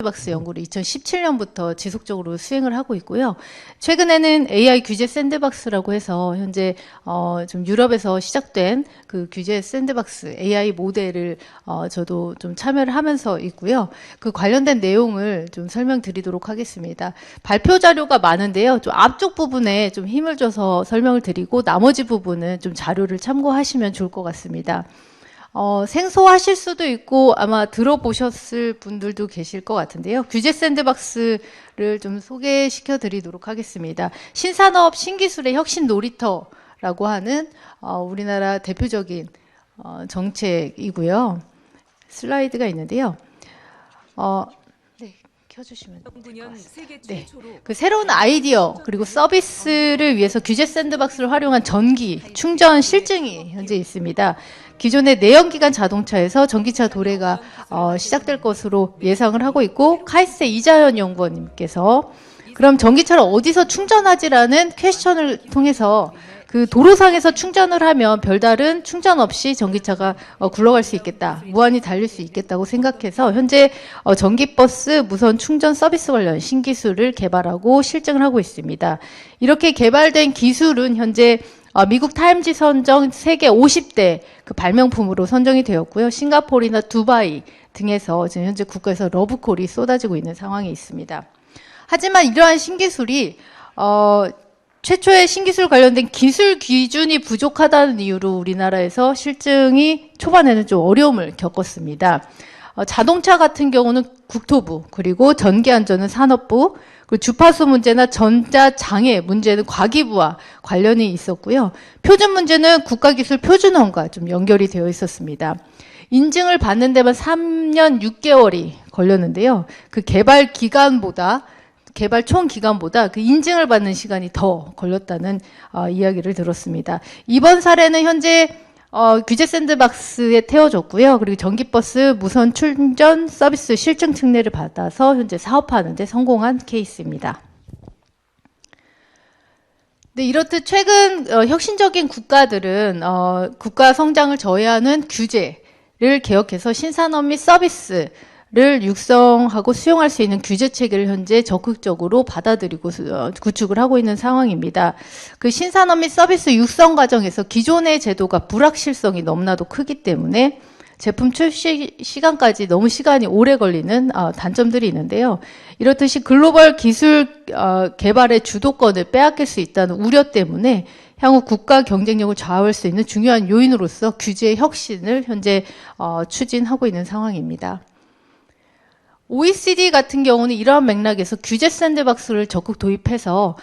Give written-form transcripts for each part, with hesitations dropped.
박스 연구를 2017년부터 지속적으로 수행을 하고 있고요. 최근에는 AI 규제 샌드박스라고 해서 현재 좀 유럽에서 시작된 그 규제 샌드박스 AI 모델을 저도 좀 참여를 하면서 있고요. 그 관련된 내용을 좀 설명드리도록 하겠습니다. 발표 자료가 많은데요. 좀 앞쪽 부분에 좀 힘을 줘서 설명을 드리고 나머지 부분은 좀 자료를 참고하시면 좋을 것 같습니다. 생소하실 수도 있고 아마 들어보셨을 분들도 계실 것 같은데요. 규제 샌드박스를 좀 소개시켜 드리도록 하겠습니다. 신산업 신기술의 혁신 놀이터라고 하는 우리나라 대표적인 정책이고요. 슬라이드가 있는데요. 네, 켜주시면 됩니다. 네, 그 새로운 아이디어 그리고 서비스를 위해서 규제 샌드박스를 활용한 전기 충전 실증이 현재 있습니다. 기존의 내연기관 자동차에서 전기차 도래가 시작될 것으로 예상을 하고 있고, 카이스트 이자연 연구원님께서 그럼 전기차를 어디서 충전하지라는 퀘스천을 통해서 그 도로상에서 충전을 하면 별다른 충전 없이 전기차가 굴러갈 수 있겠다, 무한히 달릴 수 있겠다고 생각해서 현재 전기버스 무선 충전 서비스 관련 신기술을 개발하고 실증을 하고 있습니다. 이렇게 개발된 기술은 현재 미국 타임지 선정 세계 50대 그 발명품으로 선정이 되었고요. 싱가포르나 두바이 등에서 지금 현재 국가에서 러브콜이 쏟아지고 있는 상황이 있습니다. 하지만 이러한 신기술이 최초의 신기술 관련된 기술 기준이 부족하다는 이유로 우리나라에서 실증이 초반에는 좀 어려움을 겪었습니다. 자동차 같은 경우는 국토부, 그리고 전기안전은 산업부, 그리고 주파수 문제나 전자장애 문제는 과기부와 관련이 있었고요. 표준 문제는 국가기술표준원과 좀 연결이 되어 있었습니다. 인증을 받는 데만 3년 6개월이 걸렸는데요. 그 개발 총 기간보다 그 인증을 받는 시간이 더 걸렸다는 이야기를 들었습니다. 이번 사례는 현재 규제 샌드박스에 태워졌고요. 그리고 전기버스 무선 충전 서비스 실증 특례를 받아서 현재 사업하는 데 성공한 케이스입니다. 네, 이렇듯 최근 혁신적인 국가들은 국가 성장을 저해하는 규제를 개혁해서 신산업 및 서비스를 육성하고 수용할 수 있는 규제 체계를 현재 적극적으로 받아들이고 구축을 하고 있는 상황입니다. 그 신산업 및 서비스 육성 과정에서 기존의 제도가 불확실성이 너무나도 크기 때문에 제품 출시 시간까지 너무 시간이 오래 걸리는 단점들이 있는데요. 이렇듯이 글로벌 기술 개발의 주도권을 빼앗길 수 있다는 우려 때문에 향후 국가 경쟁력을 좌우할 수 있는 중요한 요인으로서 규제 혁신을 현재 추진하고 있는 상황입니다. OECD 같은 경우는 이러한 맥락에서 규제 샌드박스를 적극 도입해서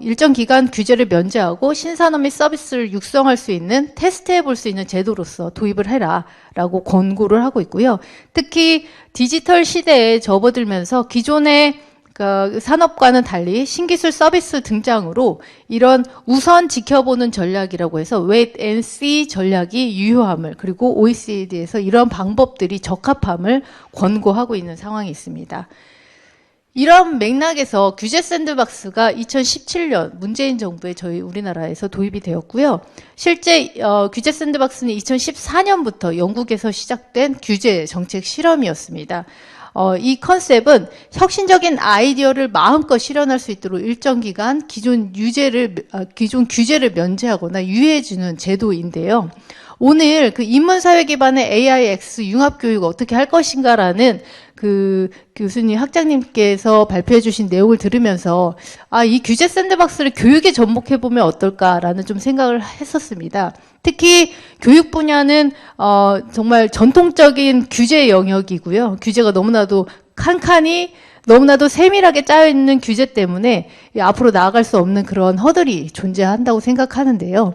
일정 기간 규제를 면제하고 신산업 및 서비스를 육성할 수 있는, 테스트해 볼 수 있는 제도로서 도입을 해라라고 권고를 하고 있고요. 특히 디지털 시대에 접어들면서 기존의 그 산업과는 달리 신기술 서비스 등장으로 이런 우선 지켜보는 전략이라고 해서 wait and see 전략이 유효함을, 그리고 OECD에서 이런 방법들이 적합함을 권고하고 있는 상황이 있습니다. 이런 맥락에서 규제 샌드박스가 2017년 문재인 정부에 저희 우리나라에서 도입이 되었고요. 실제 규제 샌드박스는 2014년부터 영국에서 시작된 규제 정책 실험이었습니다. 이 컨셉은 혁신적인 아이디어를 마음껏 실현할 수 있도록 일정 기간 기존 규제를 면제하거나 유예해주는 제도인데요. 오늘 그 인문사회 기반의 AIX 융합교육 어떻게 할 것인가라는 그 교수님, 학장님께서 발표해 주신 내용을 들으면서 이 규제 샌드박스를 교육에 접목해보면 어떨까라는 좀 생각을 했었습니다. 특히 교육 분야는 정말 전통적인 규제 영역이고요. 규제가 너무나도 칸칸이 너무나도 세밀하게 짜여있는 규제 때문에 앞으로 나아갈 수 없는 그런 허들이 존재한다고 생각하는데요.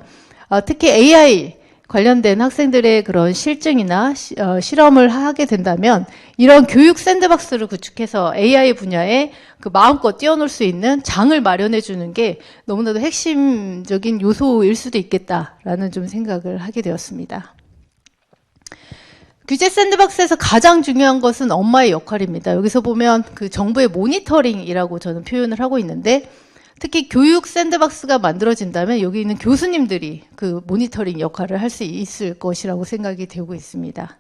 특히 AI 관련된 학생들의 그런 실증이나 실험을 하게 된다면 이런 교육 샌드박스를 구축해서 AI 분야에 그 마음껏 뛰어놀 수 있는 장을 마련해 주는 게 너무나도 핵심적인 요소일 수도 있겠다라는 좀 생각을 하게 되었습니다. 규제 샌드박스에서 가장 중요한 것은 엄마의 역할입니다. 여기서 보면 그 정부의 모니터링이라고 저는 표현을 하고 있는데, 특히 교육 샌드박스가 만들어진다면 여기 있는 교수님들이 그 모니터링 역할을 할 수 있을 것이라고 생각이 되고 있습니다.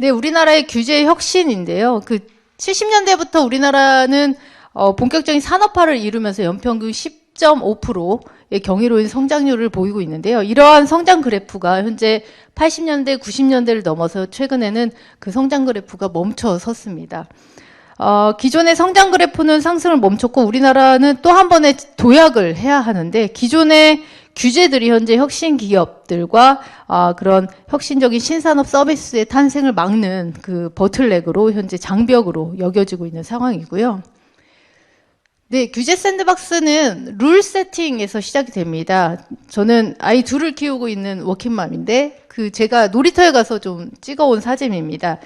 네, 우리나라의 규제 혁신인데요. 그 70년대부터 우리나라는 본격적인 산업화를 이루면서 연평균 10.5%의 경이로운 성장률을 보이고 있는데요. 이러한 성장 그래프가 현재 80년대, 90년대를 넘어서 최근에는 그 성장 그래프가 멈춰 섰습니다. 기존의 성장 그래프는 상승을 멈췄고 우리나라는 또 한 번의 도약을 해야 하는데 기존의 규제들이 현재 혁신 기업들과 그런 혁신적인 신산업 서비스의 탄생을 막는 그 버틀넥으로 현재 장벽으로 여겨지고 있는 상황이고요. 네, 규제 샌드박스는 룰 세팅에서 시작이 됩니다. 저는 아이 둘을 키우고 있는 워킹맘인데 제가 놀이터에 가서 좀 찍어온 사진입니다.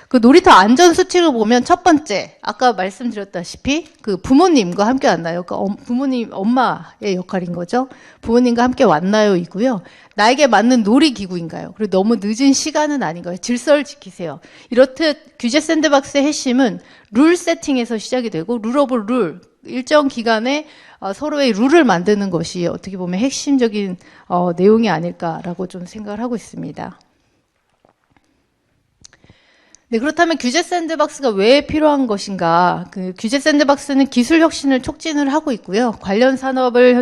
그 놀이터 안전 수칙을 보면 첫 번째, 아까 말씀드렸다시피 그 부모님과 함께 왔나요? 그 부모님, 엄마의 역할인 거죠. 부모님과 함께 왔나요?이고요. 나에게 맞는 놀이기구인가요? 그리고 너무 늦은 시간은 아닌가요? 질서를 지키세요. 이렇듯 규제 샌드박스의 핵심은 룰 세팅에서 시작이 되고 룰 오브 룰, 일정 기간에 서로의 룰을 만드는 것이 어떻게 보면 핵심적인 내용이 아닐까라고 좀 생각을 하고 있습니다. 네, 그렇다면 규제 샌드박스가 왜 필요한 것인가? 그 규제 샌드박스는 기술 혁신을 촉진을 하고 있고요. 관련 산업의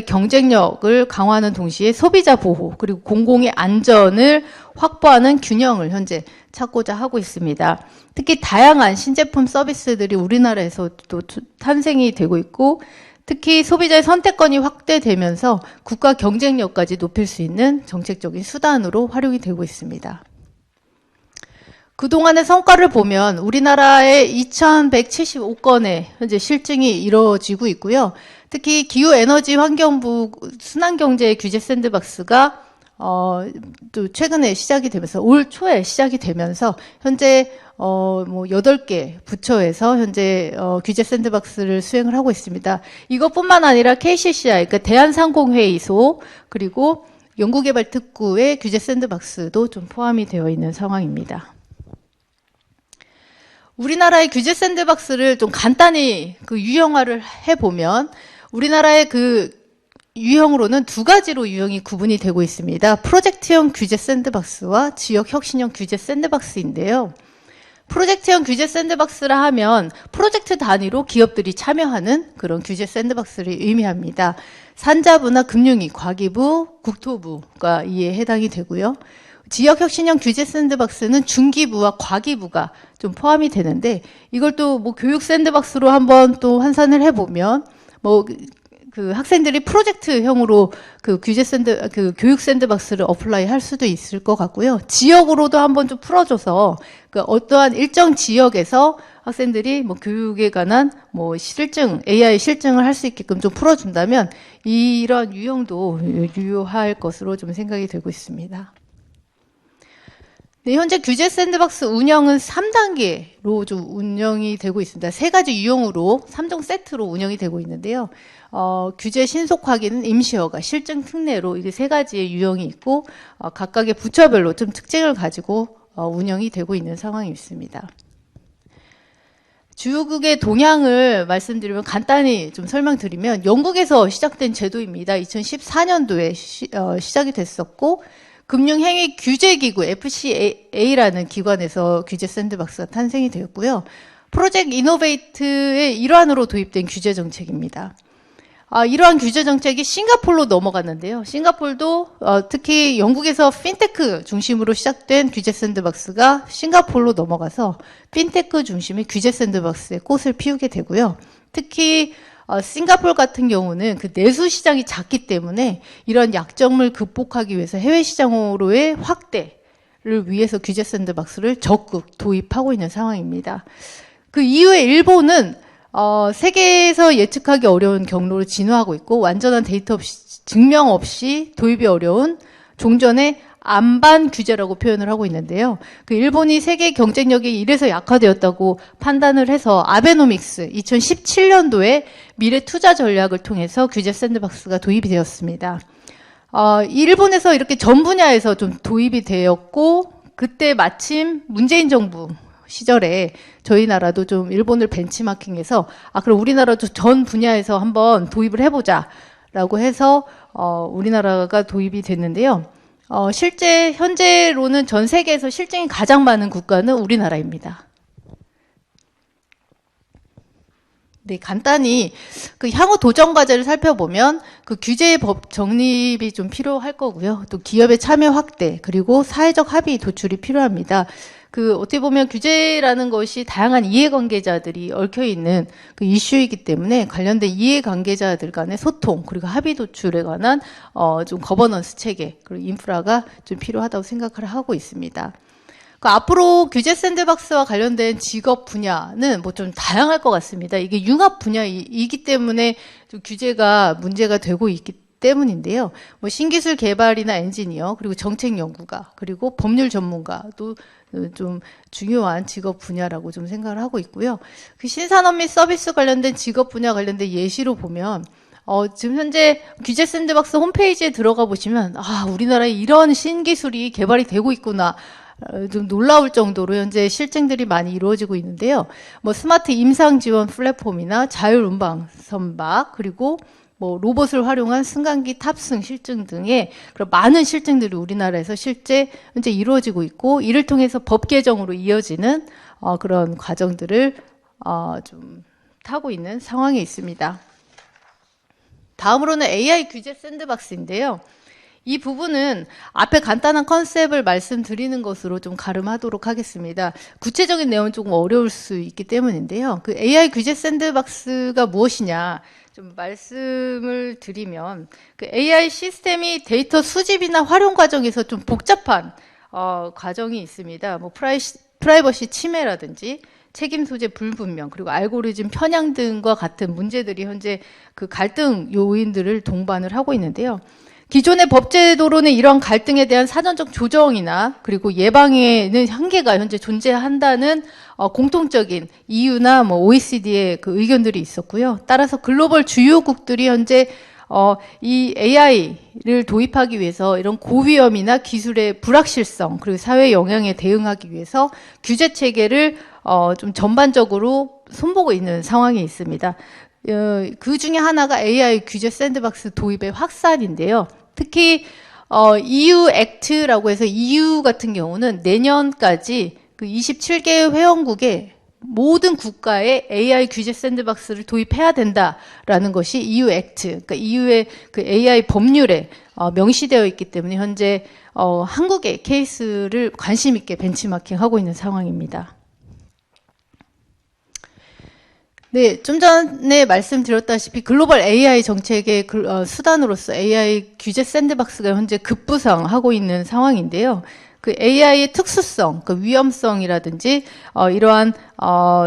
경쟁력을 강화하는 동시에 소비자 보호 그리고 공공의 안전을 확보하는 균형을 현재 찾고자 하고 있습니다. 특히 다양한 신제품 서비스들이 우리나라에서도 탄생이 되고 있고 특히 소비자의 선택권이 확대되면서 국가 경쟁력까지 높일 수 있는 정책적인 수단으로 활용이 되고 있습니다. 그동안의 성과를 보면 우리나라의 2175건의 현재 실증이 이루어지고 있고요. 특히 기후에너지환경부 순환경제 규제 샌드박스가 또 최근에 시작이 되면서 올 초에 시작이 되면서 현재 8개 부처에서 현재 규제 샌드박스를 수행을 하고 있습니다. 이것뿐만 아니라 KCCI, 그러니까 대한상공회의소 그리고 연구개발특구의 규제 샌드박스도 좀 포함이 되어 있는 상황입니다. 우리나라의 규제 샌드박스를 좀 간단히 그 유형화를 해보면 우리나라의 그 유형으로는 두 가지로 유형이 구분이 되고 있습니다. 프로젝트형 규제 샌드박스와 지역 혁신형 규제 샌드박스인데요. 프로젝트형 규제 샌드박스라 하면 프로젝트 단위로 기업들이 참여하는 그런 규제 샌드박스를 의미합니다. 산자부나 금융위, 과기부, 국토부가 이에 해당이 되고요. 지역혁신형 규제 샌드박스는 중기부와 과기부가 좀 포함이 되는데 이걸 또 뭐 교육 샌드박스로 한번 또 환산을 해보면 그 학생들이 프로젝트형으로 그 교육 샌드박스를 어플라이 할 수도 있을 것 같고요. 지역으로도 한번 좀 풀어줘서 그 어떠한 일정 지역에서 학생들이 뭐 교육에 관한 뭐 AI 실증을 할 수 있게끔 좀 풀어준다면 이런 유형도 유효할 것으로 좀 생각이 되고 있습니다. 네, 현재 규제 샌드박스 운영은 3단계로 좀 운영이 되고 있습니다. 3가지 유형으로 3종 세트로 운영이 되고 있는데요. 규제 신속 확인은 임시허가, 실증 특례로 이게 3가지의 유형이 있고 각각의 부처별로 좀 특징을 가지고 운영이 되고 있는 상황이 있습니다. 주요국의 동향을 말씀드리면 간단히 좀 설명드리면 영국에서 시작된 제도입니다. 2014년도에 시작이 됐었고 금융행위규제기구 FCA라는 기관에서 규제 샌드박스가 탄생이 되었고요. 프로젝트 이노베이트의 일환으로 도입된 규제 정책입니다. 이러한 규제 정책이 싱가포르로 넘어갔는데요. 싱가포르도 특히 영국에서 핀테크 중심으로 시작된 규제 샌드박스가 싱가포르로 넘어가서 핀테크 중심의 규제 샌드박스에 꽃을 피우게 되고요. 특히 싱가포르 같은 경우는 그 내수 시장이 작기 때문에 이런 약점을 극복하기 위해서 해외 시장으로의 확대를 위해서 규제 샌드박스를 적극 도입하고 있는 상황입니다. 그 이후에 일본은 세계에서 예측하기 어려운 경로를 진화하고 있고 완전한 데이터 없이 증명 없이 도입이 어려운 종전의 안반 규제라고 표현을 하고 있는데요. 그 일본이 세계 경쟁력이 이래서 약화되었다고 판단을 해서 아베노믹스 2017년도에 미래 투자 전략을 통해서 규제 샌드박스가 도입이 되었습니다. 일본에서 이렇게 전 분야에서 좀 도입이 되었고 그때 마침 문재인 정부 시절에 저희 나라도 좀 일본을 벤치마킹해서 그럼 우리나라도 전 분야에서 한번 도입을 해보자라고 해서 우리나라가 도입이 됐는데요. 현재로는 전 세계에서 실증이 가장 많은 국가는 우리나라입니다. 네, 간단히 그 향후 도전 과제를 살펴보면 그 규제의 법 정립이 좀 필요할 거고요. 또 기업의 참여 확대, 그리고 사회적 합의 도출이 필요합니다. 그 어떻게 보면 규제라는 것이 다양한 이해관계자들이 얽혀 있는 그 이슈이기 때문에 관련된 이해관계자들 간의 소통, 그리고 합의 도출에 관한 좀 거버넌스 체계, 그리고 인프라가 좀 필요하다고 생각을 하고 있습니다. 앞으로 규제 샌드박스와 관련된 직업 분야는 뭐 좀 다양할 것 같습니다. 이게 융합 분야이기 때문에 좀 규제가 문제가 되고 있기 때문인데요. 뭐 신기술 개발이나 엔지니어, 그리고 정책 연구가, 그리고 법률 전문가도 좀 중요한 직업 분야라고 좀 생각을 하고 있고요. 그 신산업 및 서비스 관련된 직업 분야 관련된 예시로 보면 지금 현재 규제 샌드박스 홈페이지에 들어가 보시면 우리나라에 이런 신기술이 개발이 되고 있구나. 좀 놀라울 정도로 현재 실증들이 많이 이루어지고 있는데요. 뭐 스마트 임상 지원 플랫폼이나 자율 운방 선박, 그리고 뭐 로봇을 활용한 승강기 탑승 실증 등의 그런 많은 실증들이 우리나라에서 실제 현재 이루어지고 있고, 이를 통해서 법 개정으로 이어지는 그런 과정들을 좀 타고 있는 상황에 있습니다. 다음으로는 AI 규제 샌드박스인데요. 이 부분은 앞에 간단한 컨셉을 말씀드리는 것으로 좀 가름하도록 하겠습니다. 구체적인 내용은 조금 어려울 수 있기 때문인데요. 그 AI 규제 샌드박스가 무엇이냐 좀 말씀을 드리면, 그 AI 시스템이 데이터 수집이나 활용 과정에서 좀 복잡한 과정이 있습니다. 뭐 프라이버시 침해라든지 책임 소재 불분명, 그리고 알고리즘 편향 등과 같은 문제들이 현재 그 갈등 요인들을 동반을 하고 있는데요. 기존의 법제도로는 이런 갈등에 대한 사전적 조정이나 그리고 예방에는 한계가 현재 존재한다는 공통적인 EU나 뭐 OECD의 그 의견들이 있었고요. 따라서 글로벌 주요국들이 현재 이 AI를 도입하기 위해서 이런 고위험이나 기술의 불확실성, 그리고 사회 영향에 대응하기 위해서 규제 체계를 좀 전반적으로 손보고 있는 상황이 있습니다. 그 중에 하나가 AI 규제 샌드박스 도입의 확산인데요. 특히 EU 액트라고 해서 EU 같은 경우는 내년까지 그 27개 회원국의 모든 국가에 AI 규제 샌드박스를 도입해야 된다라는 것이 EU 액트, 그러니까 EU의 그 AI 법률에 명시되어 있기 때문에 현재 한국의 케이스를 관심 있게 벤치마킹하고 있는 상황입니다. 네, 좀 전에 말씀드렸다시피 글로벌 AI 정책의 수단으로서 AI 규제 샌드박스가 현재 급부상하고 있는 상황인데요. 그 AI의 특수성, 그 위험성이라든지 이러한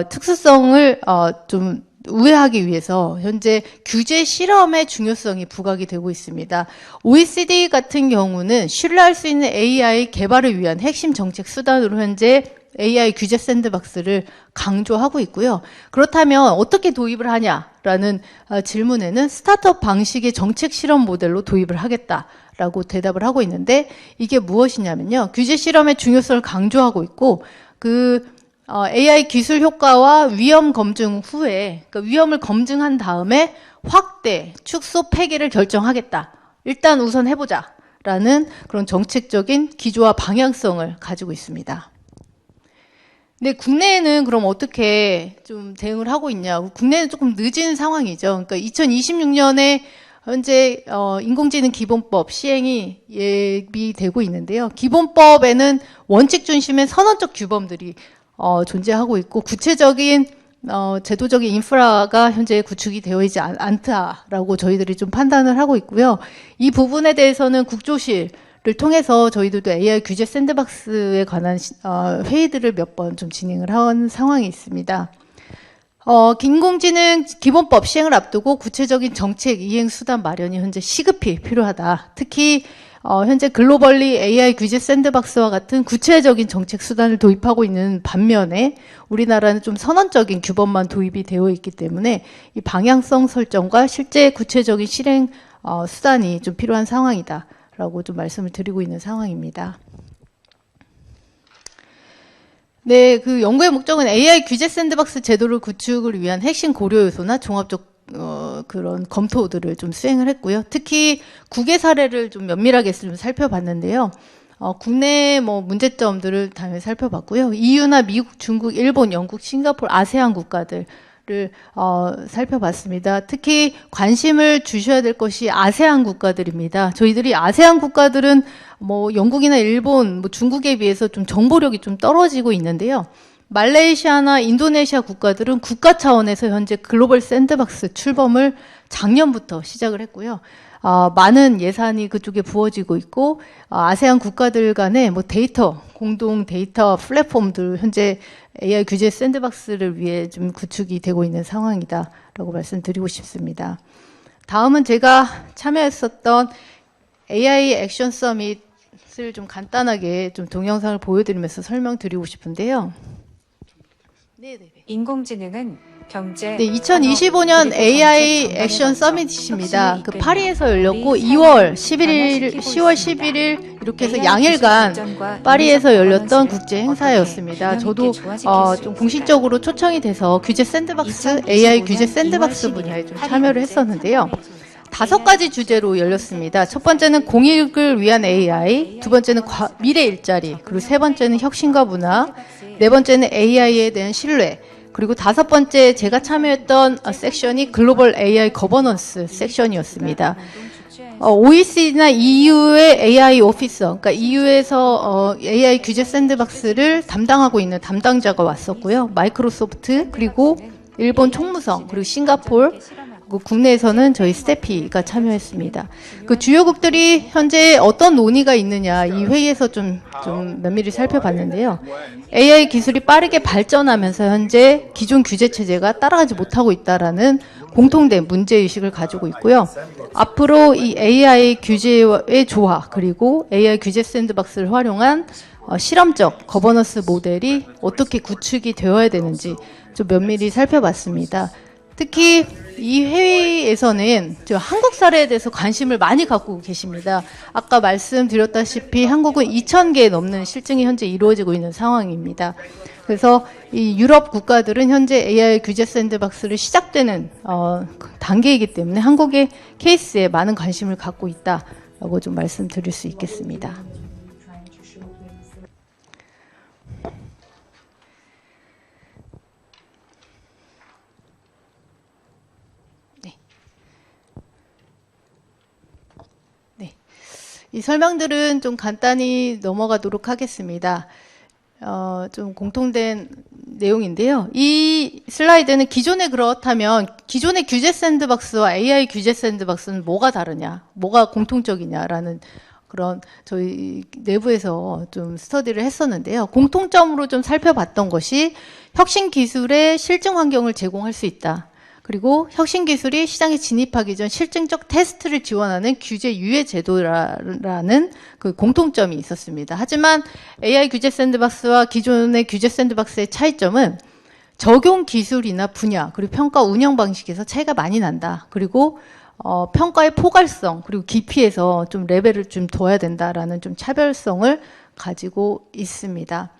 특수성을 좀 우회하기 위해서 현재 규제 실험의 중요성이 부각이 되고 있습니다. OECD 같은 경우는 신뢰할 수 있는 AI 개발을 위한 핵심 정책 수단으로 현재 AI 규제 샌드박스를 강조하고 있고요. 그렇다면 어떻게 도입을 하냐라는 질문에는 스타트업 방식의 정책 실험 모델로 도입을 하겠다라고 대답을 하고 있는데, 이게 무엇이냐면요. 규제 실험의 중요성을 강조하고 있고, 그 AI 기술 효과와 위험 검증 후에, 그러니까 위험을 검증한 다음에 확대, 축소, 폐기를 결정하겠다. 일단 우선 해보자라는 그런 정책적인 기조와 방향성을 가지고 있습니다. 네, 국내에는 그럼 어떻게 좀 대응을 하고 있냐? 국내는 조금 늦은 상황이죠. 그러니까 2026년에 현재 인공지능 기본법 시행이 예비되고 있는데요. 기본법에는 원칙 중심의 선언적 규범들이 존재하고 있고, 구체적인 제도적인 인프라가 현재 구축이 되어 있지 않다라고 저희들이 좀 판단을 하고 있고요. 이 부분에 대해서는 국조실 를 통해서 저희들도 AI 규제 샌드박스에 관한 회의들을 몇 번 좀 진행을 한 상황이 있습니다. 인공지능 기본법 시행을 앞두고 구체적인 정책 이행 수단 마련이 현재 시급히 필요하다. 특히 현재 글로벌리 AI 규제 샌드박스와 같은 구체적인 정책 수단을 도입하고 있는 반면에 우리나라는 좀 선언적인 규범만 도입이 되어 있기 때문에 이 방향성 설정과 실제 구체적인 실행 수단이 좀 필요한 상황이다 라고 좀 말씀을 드리고 있는 상황입니다. 네, 그 연구의 목적은 AI 규제 샌드박스 제도를 구축을 위한 핵심 고려 요소나 종합적 그런 검토들을 좀 수행을 했고요. 특히 국외 사례를 좀 면밀하게 좀 살펴봤는데요. 국내 뭐 문제점들을 당연히 살펴봤고요. EU나 미국, 중국, 일본, 영국, 싱가포르, 아세안 국가들을 살펴봤습니다. 특히 관심을 주셔야 될 것이 아세안 국가들입니다. 저희들이 아세안 국가들은 뭐 영국이나 일본, 뭐 중국에 비해서 좀 정보력이 좀 떨어지고 있는데요. 말레이시아나 인도네시아 국가들은 국가 차원에서 현재 글로벌 샌드박스 출범을 작년부터 시작을 했고요. 많은 예산이 그쪽에 부어지고 있고, 아세안 국가들 간의 뭐 데이터, 공동 데이터 플랫폼들 현재 AI 규제 샌드박스를 위해 좀 구축이 되고 있는 상황이다라고 말씀드리고 싶습니다. 다음은 제가 참여했었던 AI 액션 서밋을 좀 간단하게 좀 동영상을 보여드리면서 설명드리고 싶은데요. 네네네. 인공지능은 경제, 네, 2025년 AI 액션 서밋입니다. 그 파리에서 열렸고 2월 11일, 10월 11일 이렇게 해서 양일간 파리에서 열렸던 국제 행사였습니다. 저도 좀 공식적으로 초청이 돼서 규제 샌드박스, AI 규제 샌드박스 분야에 좀 참여를 했었는데요. 5가지 주제로 열렸습니다. 첫 번째는 공익을 위한 AI, 두 번째는 미래 일자리, 그리고 세 번째는 혁신과 문화, 네 번째는 AI에 대한 신뢰, 그리고 5번째 제가 참여했던 섹션이 글로벌 AI 거버넌스 섹션이었습니다. OECD나 EU의 AI 오피서, 그러니까 EU에서 AI 규제 샌드박스를 담당하고 있는 담당자가 왔었고요. 마이크로소프트, 그리고 일본 총무성, 그리고 싱가포르, 국내에서는 저희 스태피가 참여했습니다. 그 주요국들이 현재 어떤 논의가 있느냐 이 회의에서 좀 면밀히 살펴봤는데요. AI 기술이 빠르게 발전하면서 현재 기존 규제 체제가 따라가지 못하고 있다라는 공통된 문제의식을 가지고 있고요. 앞으로 이 AI 규제의 조화 그리고 AI 규제 샌드박스를 활용한 실험적 거버넌스 모델이 어떻게 구축이 되어야 되는지 좀 면밀히 살펴봤습니다. 특히 이 회의에서는 한국 사례에 대해서 관심을 많이 갖고 계십니다. 아까 말씀드렸다시피 한국은 2,000개 넘는 실증이 현재 이루어지고 있는 상황입니다. 그래서 이 유럽 국가들은 현재 AI 규제 샌드박스를 시작되는 단계이기 때문에 한국의 케이스에 많은 관심을 갖고 있다라고 좀 말씀드릴 수 있겠습니다. 이 설명들은 좀 간단히 넘어가도록 하겠습니다. 좀 공통된 내용인데요. 이 슬라이드는 그렇다면 기존의 규제 샌드박스와 AI 규제 샌드박스는 뭐가 다르냐, 뭐가 공통적이냐라는 그런 저희 내부에서 좀 스터디를 했었는데요. 공통점으로 좀 살펴봤던 것이 혁신 기술의 실증 환경을 제공할 수 있다. 그리고 혁신 기술이 시장에 진입하기 전 실증적 테스트를 지원하는 규제 유예 제도라는 그 공통점이 있었습니다. 하지만 AI 규제 샌드박스와 기존의 규제 샌드박스의 차이점은 적용 기술이나 분야 그리고 평가 운영 방식에서 차이가 많이 난다. 그리고 평가의 포괄성 그리고 깊이에서 좀 레벨을 좀 둬야 된다라는 좀 차별성을 가지고 있습니다.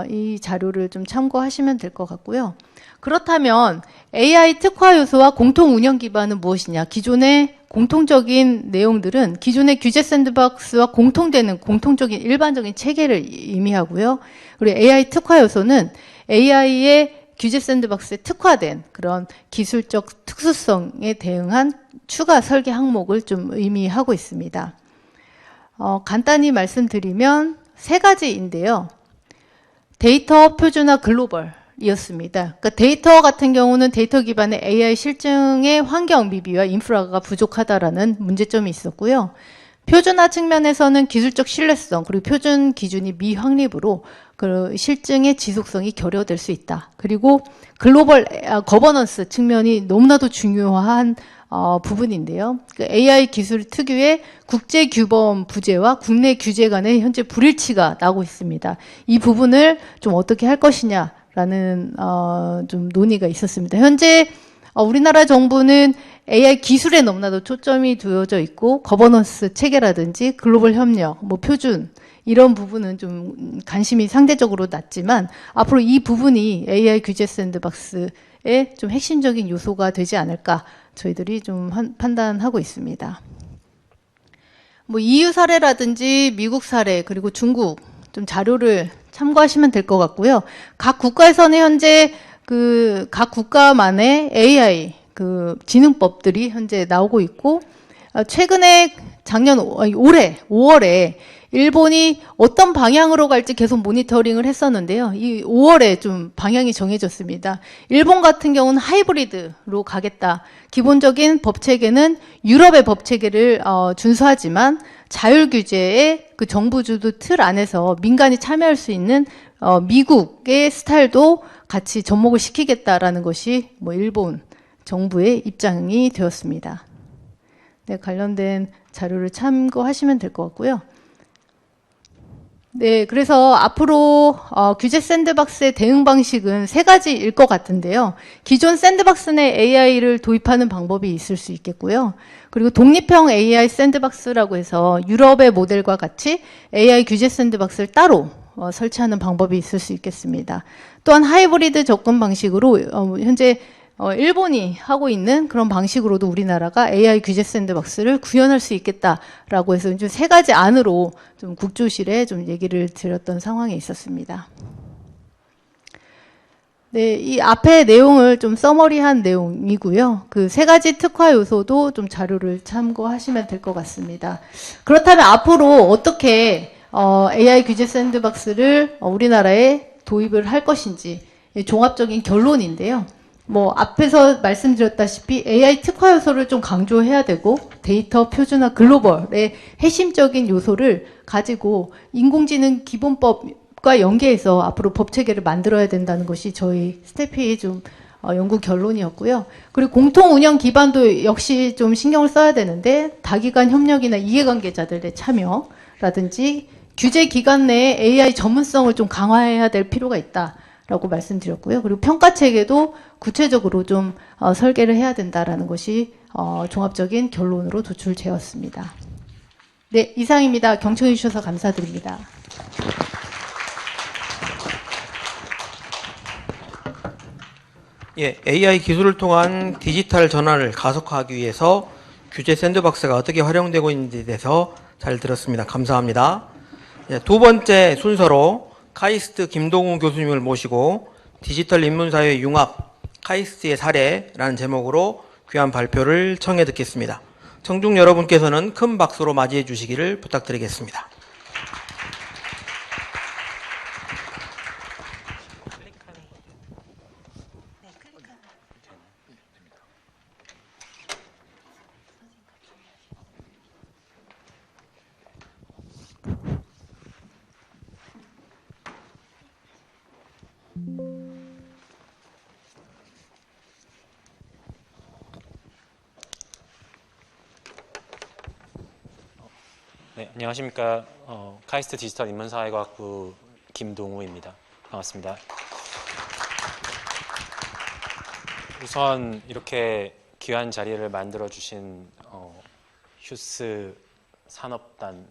이 자료를 좀 참고하시면 될 것 같고요. 그렇다면 AI 특화 요소와 공통 운영 기반은 무엇이냐? 기존의 공통적인 내용들은 기존의 규제 샌드박스와 공통되는 공통적인 일반적인 체계를 의미하고요. 그리고 AI 특화 요소는 AI의 규제 샌드박스에 특화된 그런 기술적 특수성에 대응한 추가 설계 항목을 좀 의미하고 있습니다. 간단히 말씀드리면 3가지인데요. 데이터, 표준화, 글로벌이었습니다. 그러니까 데이터 같은 경우는 데이터 기반의 AI 실증의 환경 미비와 인프라가 부족하다라는 문제점이 있었고요. 표준화 측면에서는 기술적 신뢰성 그리고 표준 기준이 미확립으로 그 실증의 지속성이 결여될 수 있다. 그리고 글로벌 거버넌스 측면이 너무나도 중요한 부분인데요. 그 AI 기술 특유의 국제 규범 부재와 국내 규제 간의 현재 불일치가 나고 있습니다. 이 부분을 좀 어떻게 할 것이냐라는 좀 논의가 있었습니다. 현재 우리나라 정부는 AI 기술에 너무나도 초점이 두어져 있고 거버넌스 체계라든지 글로벌 협력, 뭐 표준 이런 부분은 좀 관심이 상대적으로 낮지만 앞으로 이 부분이 AI 규제 샌드박스에 좀 핵심적인 요소가 되지 않을까 저희들이 좀 판단하고 있습니다. 뭐 EU 사례라든지 미국 사례 그리고 중국 좀 자료를 참고하시면 될 것 같고요. 각 국가에서는 현재 그 각 국가만의 AI 그 지능법들이 현재 나오고 있고 최근에 올해 5월에 일본이 어떤 방향으로 갈지 계속 모니터링을 했었는데요. 이 5월에 좀 방향이 정해졌습니다. 일본 같은 경우는 하이브리드로 가겠다. 기본적인 법 체계는 유럽의 법 체계를 준수하지만 자율 규제의 그 정부 주도 틀 안에서 민간이 참여할 수 있는 미국의 스타일도 같이 접목을 시키겠다라는 것이 뭐 일본 정부의 입장이 되었습니다. 네, 관련된 자료를 참고하시면 될 것 같고요. 네, 그래서 앞으로 규제 샌드박스의 대응 방식은 세 가지일 것 같은데요. 기존 샌드박스 내 AI를 도입하는 방법이 있을 수 있겠고요. 그리고 독립형 AI 샌드박스라고 해서 유럽의 모델과 같이 AI 규제 샌드박스를 따로 설치하는 방법이 있을 수 있겠습니다. 또한 하이브리드 접근 방식으로 현재 일본이 하고 있는 그런 방식으로도 우리나라가 AI 규제 샌드박스를 구현할 수 있겠다라고 해서 이제 세 가지 안으로 좀 국조실에 좀 얘기를 드렸던 상황에 있었습니다. 네, 이 앞에 내용을 좀 서머리한 내용이고요. 그 세 가지 특화 요소도 좀 자료를 참고하시면 될 것 같습니다. 그렇다면 앞으로 어떻게 AI 규제 샌드박스를 우리나라에 도입을 할 것인지 종합적인 결론인데요. 뭐 앞에서 말씀드렸다시피 AI 특화 요소를 좀 강조해야 되고 데이터 표준화 글로벌의 핵심적인 요소를 가지고 인공지능 기본법과 연계해서 앞으로 법 체계를 만들어야 된다는 것이 저희 스태프의 좀 연구 결론이었고요. 그리고 공통 운영 기반도 역시 좀 신경을 써야 되는데 다기관 협력이나 이해관계자들의 참여라든지 규제 기관 내에 AI 전문성을 좀 강화해야 될 필요가 있다라고 말씀드렸고요. 그리고 평가 체계도 구체적으로 좀 설계를 해야 된다라는 것이 종합적인 결론으로 도출되었습니다. 네, 이상입니다. 경청해 주셔서 감사드립니다. 예, AI 기술을 통한 디지털 전환을 가속화하기 위해서 규제 샌드박스가 어떻게 활용되고 있는지에 대해서 잘 들었습니다. 감사합니다. 예, 두 번째 순서로 카이스트 김동우 교수님을 모시고 디지털 인문사회 융합 카이스트의 사례라는 제목으로 귀한 발표를 청해 듣겠습니다. 청중 여러분께서는 큰 박수로 맞이해 주시기를 부탁드리겠습니다. 네, 안녕하십니까. 카이스트 디지털 인문사회과학부 김동우입니다. 반갑습니다. 우선 이렇게 귀한 자리를 만들어주신 휴스 산업단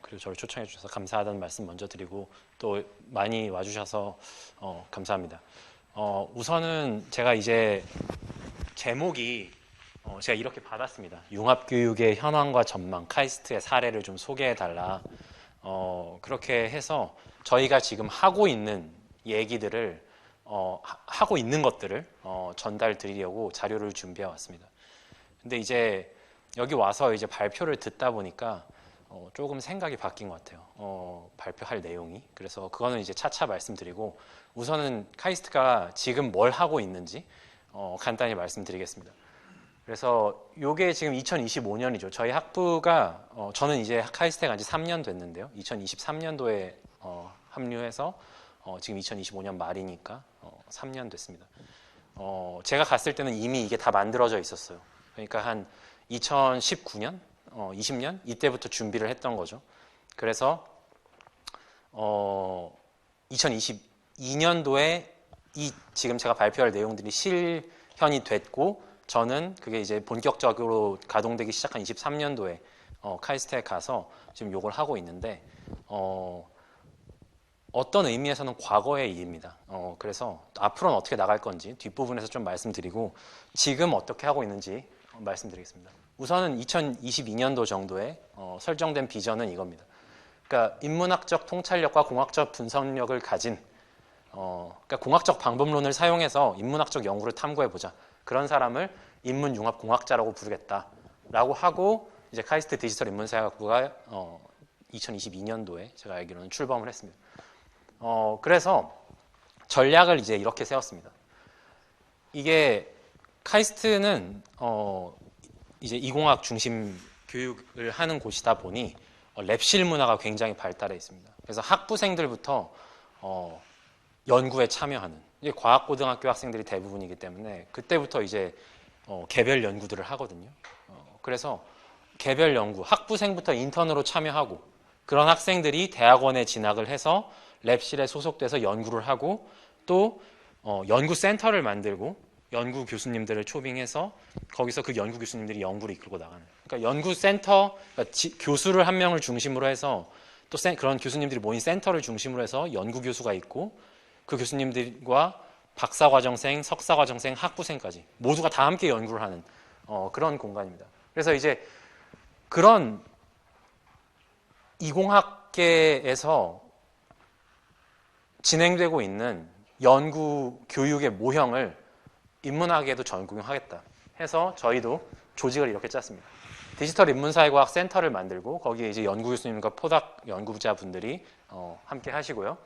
그리고 저를 초청해 주셔서 감사하다는 말씀 먼저 드리고 또 많이 와주셔서 감사합니다. 우선은 제가 이제 제목이 제가 이렇게 받았습니다. 융합교육의 현황과 전망, 카이스트의 사례를 좀 소개해달라. 그렇게 해서 저희가 지금 하고 있는 얘기들을 하고 있는 것들을 전달 드리려고 자료를 준비해 왔습니다. 근데 이제 여기 와서 이제 발표를 듣다 보니까 조금 생각이 바뀐 것 같아요. 발표할 내용이. 그래서 그거는 이제 차차 말씀드리고 우선은 카이스트가 지금 뭘 하고 있는지 간단히 말씀드리겠습니다. 그래서 이게 지금 2025년이죠. 저희 학부가 저는 이제 카이스트에 간 지 3년 됐는데요. 2023년도에 합류해서 지금 2025년 말이니까 3년 됐습니다. 제가 갔을 때는 이미 이게 다 만들어져 있었어요. 그러니까 한 2019년, 20년 이때부터 준비를 했던 거죠. 그래서 2022년도에 이 지금 제가 발표할 내용들이 실현이 됐고 저는 그게 이제 본격적으로 가동되기 시작한 23년도에 카이스트에 가서 지금 요걸 하고 있는데 어떤 의미에서는 과거의 일입니다. 그래서 앞으로는 어떻게 나갈 건지 뒷부분에서 좀 말씀드리고 지금 어떻게 하고 있는지 말씀드리겠습니다. 우선은 2022년도 정도에 설정된 비전은 이겁니다. 그러니까 인문학적 통찰력과 공학적 분석력을 가진 그러니까 공학적 방법론을 사용해서 인문학적 연구를 탐구해보자. 그런 사람을 인문융합공학자라고 부르겠다라고 하고 이제 카이스트 디지털 인문사회학부가 2022년도에 제가 알기로는 출범을 했습니다. 그래서 전략을 이제 이렇게 세웠습니다. 이게 카이스트는 이제 이공학 중심 교육을 하는 곳이다 보니 랩실 문화가 굉장히 발달해 있습니다. 그래서 학부생들부터 연구에 참여하는 이제 과학고등학교 학생들이 대부분이기 때문에 그때부터 이제 개별 연구들을 하거든요. 그래서 개별 연구, 학부생부터 인턴으로 참여하고 그런 학생들이 대학원에 진학을 해서 랩실에 소속돼서 연구를 하고 또 연구센터를 만들고 연구 교수님들을 초빙해서 거기서 그 연구 교수님들이 연구를 이끌고 나가는. 그러니까 연구센터, 그러니까 교수를 한 명을 중심으로 해서 또 그런 교수님들이 모인 센터를 중심으로 해서 연구 교수가 있고 그 교수님들과 박사과정생, 석사과정생, 학부생까지 모두가 다 함께 연구를 하는 그런 공간입니다. 그래서 이제 그런 이공학계에서 진행되고 있는 연구 교육의 모형을 인문학에도 적용하겠다 해서 저희도 조직을 이렇게 짰습니다. 디지털 인문사회과학 센터를 만들고 거기에 이제 연구 교수님과 포닥 연구자분들이 함께 하시고요.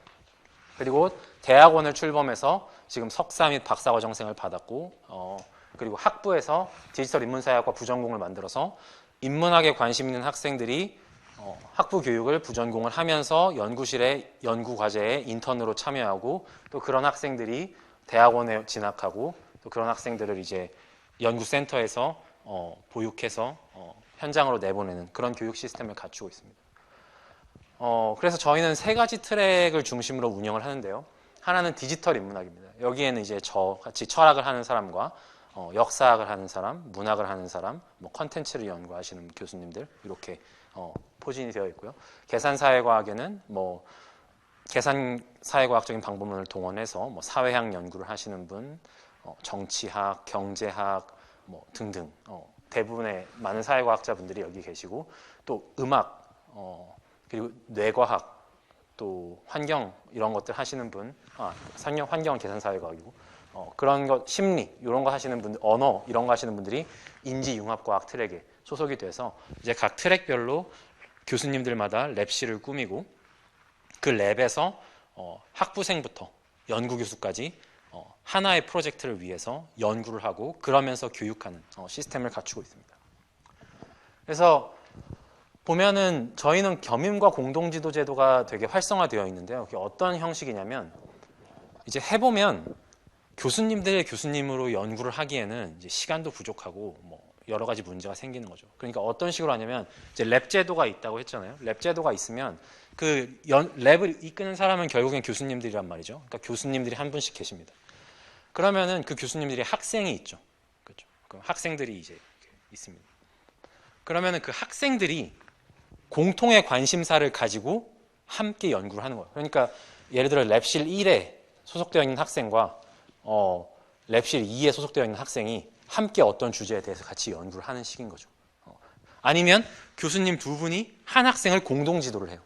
그리고 대학원을 출범해서 지금 석사 및 박사과정생을 받았고 그리고 학부에서 디지털 인문사회학과 부전공을 만들어서 인문학에 관심 있는 학생들이 학부 교육을 부전공을 하면서 연구실에 연구과제에 인턴으로 참여하고 또 그런 학생들이 대학원에 진학하고 또 그런 학생들을 이제 연구센터에서 보육해서 현장으로 내보내는 그런 교육 시스템을 갖추고 있습니다. 그래서 저희는 세 가지 트랙을 중심으로 운영을 하는데요. 하나는 디지털 인문학입니다. 여기에는 이제 저같이 철학을 하는 사람과 역사학을 하는 사람, 문학을 하는 사람, 뭐 컨텐츠를 연구하시는 교수님들 이렇게 포진이 되어 있고요. 계산사회과학에는 뭐 계산사회과학적인 방법론을 동원해서 뭐 사회학 연구를 하시는 분, 정치학, 경제학 뭐 등등 대부분의 많은 사회과학자분들이 여기 계시고 또 음악 그리고 뇌과학 또 환경 이런 것들 하시는 분, 환경은 계산사회과학이고 그런 것 심리 이런 거 하시는 분들, 언어 이런 거 하시는 분들이 인지융합과학 트랙에 소속이 돼서 이제 각 트랙별로 교수님들마다 랩실을 꾸미고 그 랩에서 학부생부터 연구교수까지 하나의 프로젝트를 위해서 연구를 하고 그러면서 교육하는 시스템을 갖추고 있습니다. 그래서 보면은 저희는 겸임과 공동지도 제도가 되게 활성화되어 있는데요. 그게 어떤 형식이냐면 이제 해보면 교수님들의 교수님으로 연구를 하기에는 이제 시간도 부족하고 뭐 여러 가지 문제가 생기는 거죠. 그러니까 어떤 식으로 하냐면 이제 랩 제도가 있다고 했잖아요. 랩 제도가 있으면 그 랩을 이끄는 사람은 결국엔 교수님들이란 말이죠. 그러니까 교수님들이 한 분씩 계십니다. 그러면은 그 교수님들이 학생이 있죠. 그렇죠. 그 학생들이 이제 있습니다. 그러면은 그 학생들이 공통의 관심사를 가지고 함께 연구를 하는 거예요. 그러니까 예를 들어 랩실 1에 소속되어 있는 학생과 랩실 2에 소속되어 있는 학생이 함께 어떤 주제에 대해서 같이 연구를 하는 식인 거죠. 아니면 교수님 두 분이 한 학생을 공동 지도를 해요.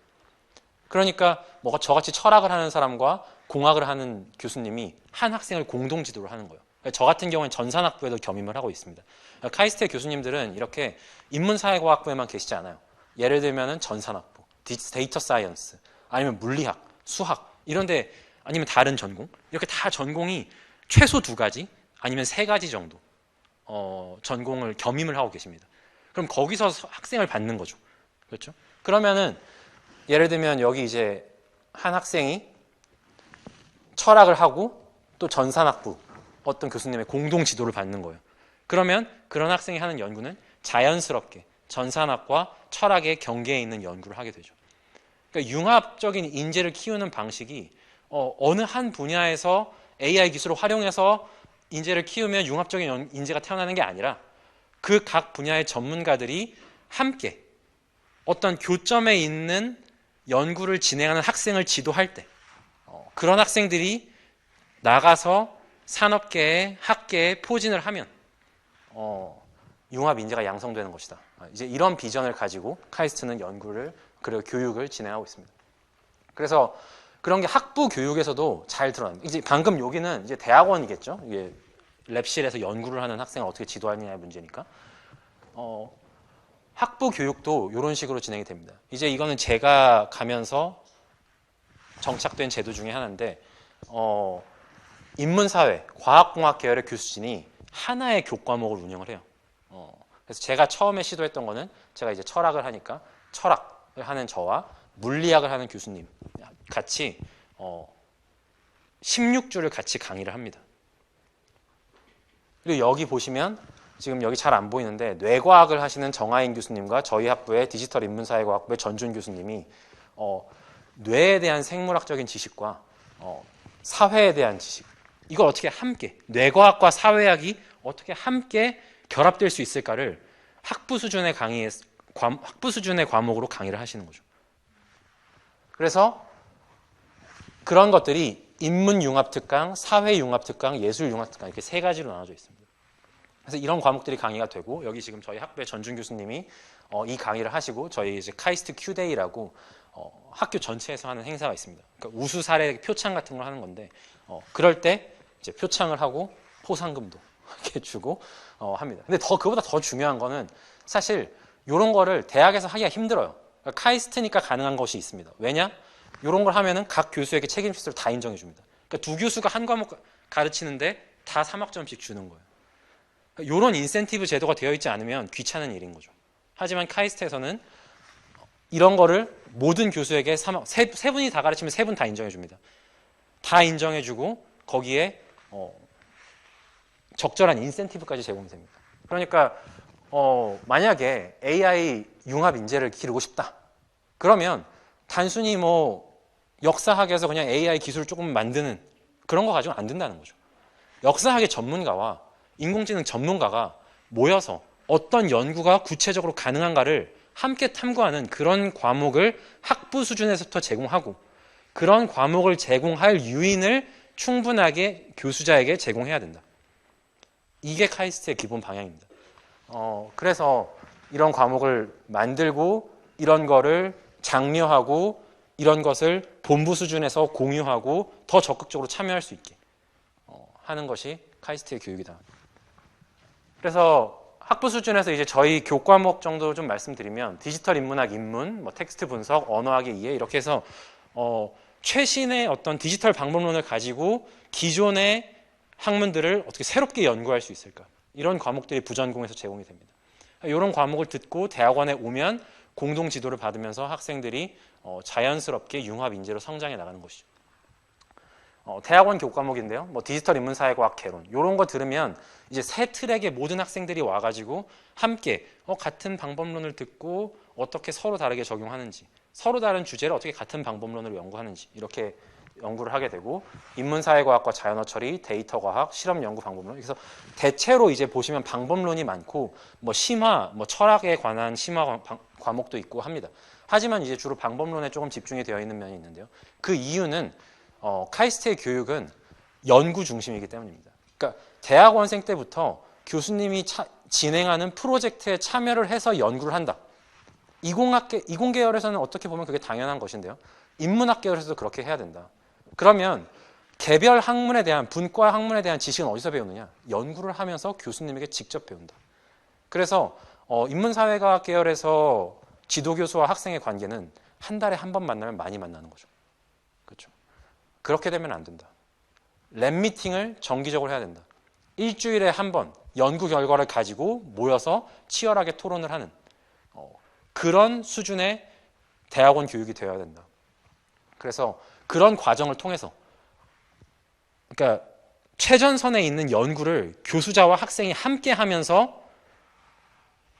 그러니까 뭐가 저같이 철학을 하는 사람과 공학을 하는 교수님이 한 학생을 공동 지도를 하는 거예요. 저 같은 경우는 전산학부에도 겸임을 하고 있습니다. 카이스트의 교수님들은 이렇게 인문사회과학부에만 계시지 않아요. 예를 들면 전산학부, 데이터 사이언스, 아니면 물리학, 수학 이런데 아니면 다른 전공 이렇게 다 전공이 최소 2가지 아니면 3가지 정도 전공을 겸임을 하고 계십니다. 그럼 거기서 학생을 받는 거죠. 그렇죠? 그러면은 예를 들면 여기 이제 한 학생이 철학을 하고 또 전산학부 어떤 교수님의 공동 지도를 받는 거예요. 그러면 그런 학생이 하는 연구는 자연스럽게 전산학과 철학의 경계에 있는 연구를 하게 되죠. 그러니까 융합적인 인재를 키우는 방식이 어느 한 분야에서 AI 기술을 활용해서 인재를 키우면 융합적인 인재가 태어나는 게 아니라 그 각 분야의 전문가들이 함께 어떤 교점에 있는 연구를 진행하는 학생을 지도할 때 그런 학생들이 나가서 산업계에 학계에 포진을 하면 융합 인재가 양성되는 것이다. 이제 이런 비전을 가지고 카이스트는 연구를 그리고 교육을 진행하고 있습니다. 그래서 그런 게 학부 교육에서도 잘 드러납니다. 이제 방금 여기는 이제 대학원이겠죠. 이게 랩실에서 연구를 하는 학생을 어떻게 지도하느냐의 문제니까. 학부 교육도 이런 식으로 진행이 됩니다. 이제 이거는 제가 가면서 정착된 제도 중에 하나인데, 인문사회, 과학공학 계열의 교수진이 하나의 교과목을 운영을 해요. 그래서 제가 처음에 시도했던 거는 제가 이제 철학을 하니까 철학을 하는 저와 물리학을 하는 교수님 같이 16주를 같이 강의를 합니다. 그리고 여기 보시면 지금 여기 잘 안 보이는데 뇌과학을 하시는 정하인 교수님과 저희 학부의 디지털 인문사회과학부의 전준 교수님이 뇌에 대한 생물학적인 지식과 사회에 대한 지식, 이걸 어떻게 함께, 뇌과학과 사회학이 어떻게 함께 결합될 수 있을까를 학부 수준의 과목으로 강의를 하시는 거죠. 그래서 그런 것들이 인문융합특강, 사회융합특강, 예술융합특강 이렇게 세 가지로 나눠져 있습니다. 그래서 이런 과목들이 강의가 되고, 여기 지금 저희 학부의 전준 교수님이 이 강의를 하시고, 저희 이제 카이스트 큐데이라고 학교 전체에서 하는 행사가 있습니다. 그러니까 우수 사례 표창 같은 걸 하는 건데, 그럴 때 이제 표창을 하고 포상금도 이렇게 주고 합니다. 근데 그보다 더 중요한 거는 사실 이런 거를 대학에서 하기가 힘들어요. 그러니까 카이스트니까 가능한 것이 있습니다. 왜냐? 이런 걸 하면은 각 교수에게 책임 필수를 다 인정해 줍니다. 그러니까 두 교수가 한 과목 가르치는데 다 3학점씩 주는 거예요. 그러니까 이런 인센티브 제도가 되어 있지 않으면 귀찮은 일인 거죠. 하지만 카이스트에서는 이런 거를 모든 교수에게 세 분이 다 가르치면 세 분 다 인정해 줍니다. 다 인정해 주고 거기에 적절한 인센티브까지 제공이 됩니다. 그러니까 만약에 AI 융합 인재를 기르고 싶다. 그러면 단순히 역사학에서 그냥 AI 기술을 조금 만드는 그런 거 가지고는 안 된다는 거죠. 역사학의 전문가와 인공지능 전문가가 모여서 어떤 연구가 구체적으로 가능한가를 함께 탐구하는 그런 과목을 학부 수준에서부터 제공하고, 그런 과목을 제공할 유인을 충분하게 교수자에게 제공해야 된다. 이게 카이스트의 기본 방향입니다. 그래서 이런 과목을 만들고 이런 거를 장려하고 이런 것을 본부 수준에서 공유하고 더 적극적으로 참여할 수 있게 하는 것이 카이스트의 교육이다. 그래서 학부 수준에서 이제 저희 교과목 정도 좀 말씀드리면 디지털 인문학 입문, 텍스트 분석, 언어학의 이해 이렇게 해서 최신의 어떤 디지털 방법론을 가지고 기존의 학문들을 어떻게 새롭게 연구할 수 있을까? 이런 과목들이 부전공에서 제공이 됩니다. 이런 과목을 듣고 대학원에 오면 공동 지도를 받으면서 학생들이 자연스럽게 융합 인재로 성장해 나가는 것이죠. 대학원 교과목인데요. 디지털 인문사회과학 개론 이런 거 들으면 이제 새 트랙의 모든 학생들이 와가지고 함께 같은 방법론을 듣고 어떻게 서로 다르게 적용하는지, 서로 다른 주제를 어떻게 같은 방법론으로 연구하는지 이렇게 연구를 하게 되고, 인문사회과학과 자연어 처리, 데이터과학, 실험연구 방법론. 그래서 대체로 이제 보시면 방법론이 많고 심화, 철학에 관한 심화 과목도 있고 합니다. 하지만 이제 주로 방법론에 조금 집중이 되어 있는 면이 있는데요. 그 이유는 카이스트의 교육은 연구 중심이기 때문입니다. 그러니까 대학원생 때부터 교수님이 진행하는 프로젝트에 참여를 해서 연구를 한다. 이공 계열에서는 어떻게 보면 그게 당연한 것인데요. 인문학 계열에서도 그렇게 해야 된다. 그러면 개별 학문에 대한, 분과 학문에 대한 지식은 어디서 배우느냐? 연구를 하면서 교수님에게 직접 배운다. 그래서 인문사회과학 계열에서 지도교수와 학생의 관계는 한 달에 한 번 만나면 많이 만나는 거죠. 그렇죠? 그렇게 되면 안 된다. 랩 미팅을 정기적으로 해야 된다. 일주일에 한 번 연구 결과를 가지고 모여서 치열하게 토론을 하는 그런 수준의 대학원 교육이 되어야 된다. 그래서 그런 과정을 통해서, 그러니까 최전선에 있는 연구를 교수자와 학생이 함께 하면서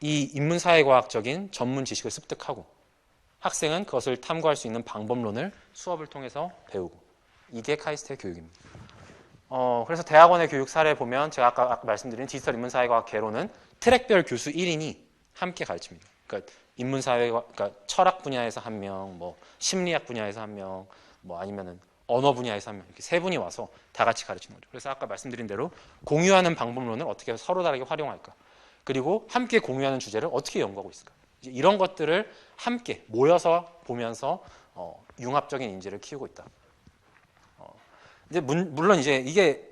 이 인문사회과학적인 전문 지식을 습득하고 학생은 그것을 탐구할 수 있는 방법론을 수업을 통해서 배우고, 이게 카이스트의 교육입니다. 그래서 대학원의 교육 사례 보면 제가 아까 말씀드린 디지털 인문사회과학 개론은 트랙별 교수 1인이 함께 가르칩니다. 그러니까 인문사회과, 그러니까 철학 분야에서 한 명, 심리학 분야에서 한 명, 아니면은 언어 분야에서 한 명, 이렇게 세 분이 와서 다 같이 가르치는 거죠. 그래서 아까 말씀드린 대로 공유하는 방법론을 어떻게 서로 다르게 활용할까, 그리고 함께 공유하는 주제를 어떻게 연구하고 있을까, 이제 이런 것들을 함께 모여서 보면서 융합적인 인재를 키우고 있다. 이제 물론 이제 이게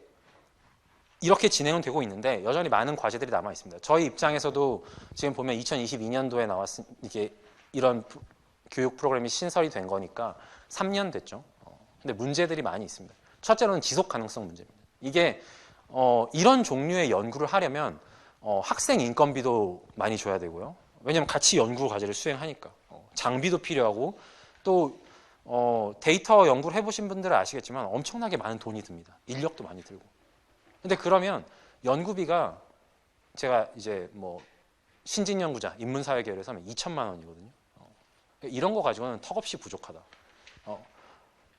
이렇게 진행은 되고 있는데 여전히 많은 과제들이 남아 있습니다. 저희 입장에서도 지금 보면 2022년도에 나왔은 이게 이런 교육 프로그램이 신설이 된 거니까 3년 됐죠. 근데 문제들이 많이 있습니다. 첫째로는 지속 가능성 문제입니다. 이게 이런 종류의 연구를 하려면 학생 인건비도 많이 줘야 되고요. 왜냐하면 같이 연구 과제를 수행하니까 장비도 필요하고 또 데이터 연구를 해보신 분들은 아시겠지만 엄청나게 많은 돈이 듭니다. 인력도 많이 들고. 근데 그러면 연구비가 제가 이제 뭐 신진 연구자, 인문사회 계열에서 하면 2천만 원이거든요. 이런 거 가지고는 턱없이 부족하다.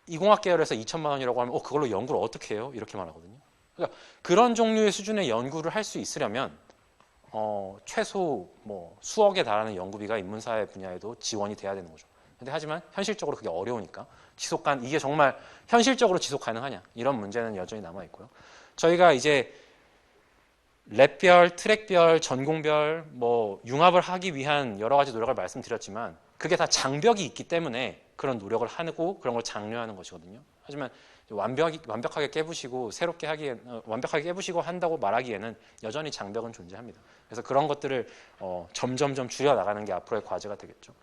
이공학 계열에서 2천만 원이라고 하면 그걸로 연구를 어떻게 해요? 이렇게 말하거든요. 그러니까 그런 종류의 수준의 연구를 할 수 있으려면 최소 뭐 수억에 달하는 연구비가 인문사회 분야에도 지원이 돼야 되는 거죠. 근데 하지만 현실적으로 그게 어려우니까 이게 정말 현실적으로 지속 가능하냐, 이런 문제는 여전히 남아 있고요. 저희가 이제 랩별, 트랙별, 전공별 뭐 융합을 하기 위한 여러 가지 노력을 말씀드렸지만 그게 다 장벽이 있기 때문에 그런 노력을 하고 그런 걸 장려하는 것이거든요. 하지만 완벽하게 깨부시고 완벽하게 깨부시고 한다고 말하기에는 여전히 장벽은 존재합니다. 그래서 그런 것들을 점점점 줄여 나가는 게 앞으로의 과제가 되겠죠.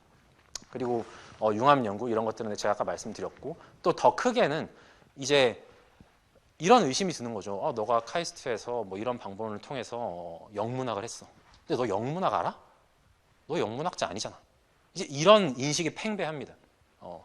그리고 융합 연구 이런 것들은 제가 아까 말씀드렸고, 또 더 크게는 이제 이런 의심이 드는 거죠. 너가 카이스트에서 뭐 이런 방법을 통해서 영문학을 했어. 근데 너 영문학 알아? 너 영문학자 아니잖아. 이제 이런 인식이 팽배합니다.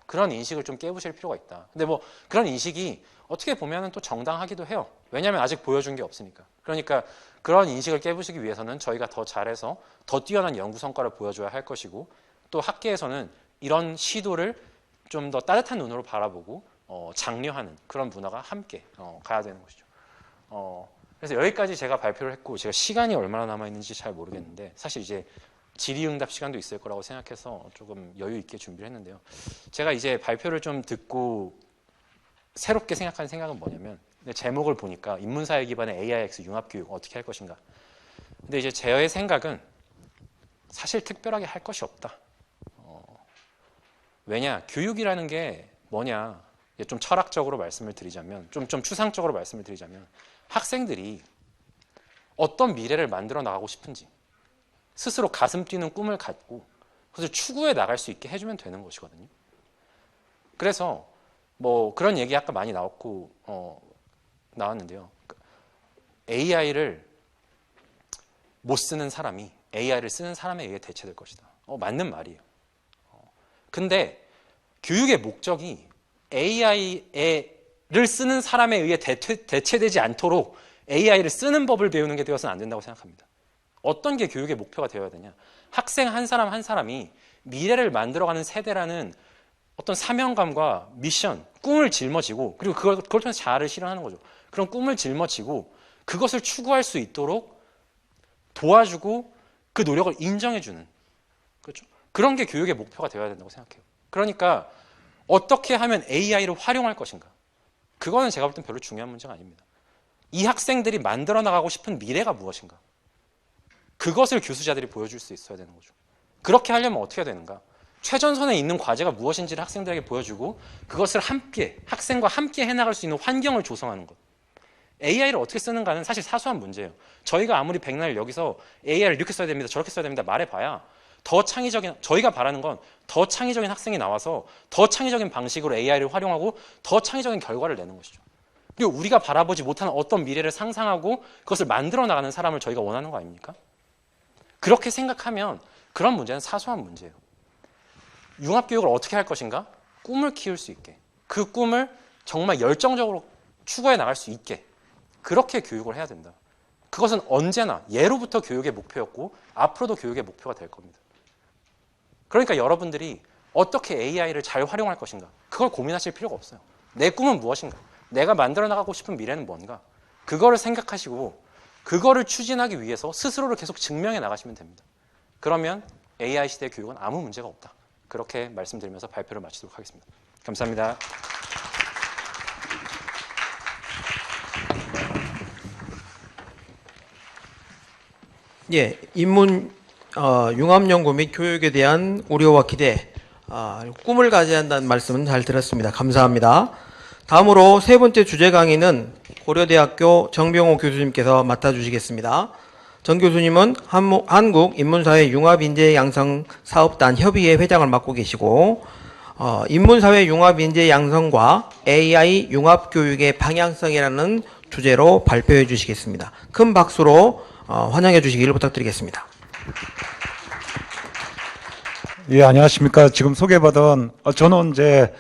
그런 인식을 좀 깨부실 필요가 있다. 근데 뭐 그런 인식이 어떻게 보면은 또 정당하기도 해요. 왜냐하면 아직 보여준 게 없으니까. 그러니까 그런 인식을 깨부시기 위해서는 저희가 더 잘해서 더 뛰어난 연구 성과를 보여줘야 할 것이고, 또 학계에서는 이런 시도를 좀 더 따뜻한 눈으로 바라보고 장려하는 그런 문화가 함께 가야 되는 것이죠. 그래서 여기까지 제가 발표를 했고, 제가 시간이 얼마나 남아 있는지 잘 모르겠는데 사실 이제 질의응답 시간도 있을 거라고 생각해서 조금 여유 있게 준비를 했는데요. 제가 이제 발표를 좀 듣고 새롭게 생각하는 생각은 뭐냐면, 제목을 보니까 인문사회 기반의 AIX 융합교육 어떻게 할 것인가. 근데 이제 제 생각은 사실 특별하게 할 것이 없다. 왜냐, 교육이라는 게 뭐냐, 좀 철학적으로 말씀을 드리자면, 좀 추상적으로 말씀을 드리자면, 학생들이 어떤 미래를 만들어 나가고 싶은지 스스로 가슴 뛰는 꿈을 갖고 그것을 추구해 나갈 수 있게 해주면 되는 것이거든요. 그래서 뭐 그런 얘기 아까 많이 나왔는데요. AI를 못 쓰는 사람이 AI를 쓰는 사람에 의해 대체될 것이다. 맞는 말이에요. 근데 교육의 목적이 AI를 쓰는 사람에 의해 대체되지 않도록 AI를 쓰는 법을 배우는 게 되어서는 안 된다고 생각합니다. 어떤 게 교육의 목표가 되어야 되냐? 학생 한 사람 한 사람이 미래를 만들어가는 세대라는 어떤 사명감과 미션, 꿈을 짊어지고, 그리고 그걸 통해서 자아를 실현하는 거죠. 그런 꿈을 짊어지고 그것을 추구할 수 있도록 도와주고 그 노력을 인정해주는, 그렇죠? 그런 게 교육의 목표가 되어야 된다고 생각해요. 그러니까 어떻게 하면 AI를 활용할 것인가? 그거는 제가 볼 땐 별로 중요한 문제가 아닙니다. 이 학생들이 만들어 나가고 싶은 미래가 무엇인가? 그것을 교수자들이 보여줄 수 있어야 되는 거죠. 그렇게 하려면 어떻게 해야 되는가? 최전선에 있는 과제가 무엇인지를 학생들에게 보여주고 그것을 학생과 함께 해나갈 수 있는 환경을 조성하는 것. AI를 어떻게 쓰는가는 사실 사소한 문제예요. 저희가 아무리 백날 여기서 AI를 이렇게 써야 됩니다, 저렇게 써야 됩니다 말해봐야 더 창의적인, 저희가 바라는 건 더 창의적인 학생이 나와서 더 창의적인 방식으로 AI를 활용하고 더 창의적인 결과를 내는 것이죠. 그리고 우리가 바라보지 못하는 어떤 미래를 상상하고 그것을 만들어 나가는 사람을 저희가 원하는 거 아닙니까? 그렇게 생각하면 그런 문제는 사소한 문제예요. 융합교육을 어떻게 할 것인가? 꿈을 키울 수 있게, 그 꿈을 정말 열정적으로 추구해 나갈 수 있게, 그렇게 교육을 해야 된다. 그것은 언제나 예로부터 교육의 목표였고 앞으로도 교육의 목표가 될 겁니다. 그러니까 여러분들이 어떻게 AI를 잘 활용할 것인가, 그걸 고민하실 필요가 없어요. 내 꿈은 무엇인가? 내가 만들어 나가고 싶은 미래는 뭔가? 그거를 생각하시고 그거를 추진하기 위해서 스스로를 계속 증명해 나가시면 됩니다. 그러면 AI 시대의 교육은 아무 문제가 없다. 그렇게 말씀드리면서 발표를 마치도록 하겠습니다. 감사합니다. 예, 인문 융합연구 및 교육에 대한 우려와 기대, 꿈을 가져야 한다는 말씀은 잘 들었습니다. 감사합니다. 다음으로 세 번째 주제 강의는 고려대학교 정병호 교수님께서 맡아주시겠습니다. 정 교수님은 한국인문사회 융합인재양성사업단 협의회 회장을 맡고 계시고 인문사회 융합인재 양성과 AI 융합교육의 방향성이라는 주제로 발표해 주시겠습니다. 큰 박수로 환영해 주시기를 부탁드리겠습니다. 예, 안녕하십니까. 지금 소개받은 저는 이제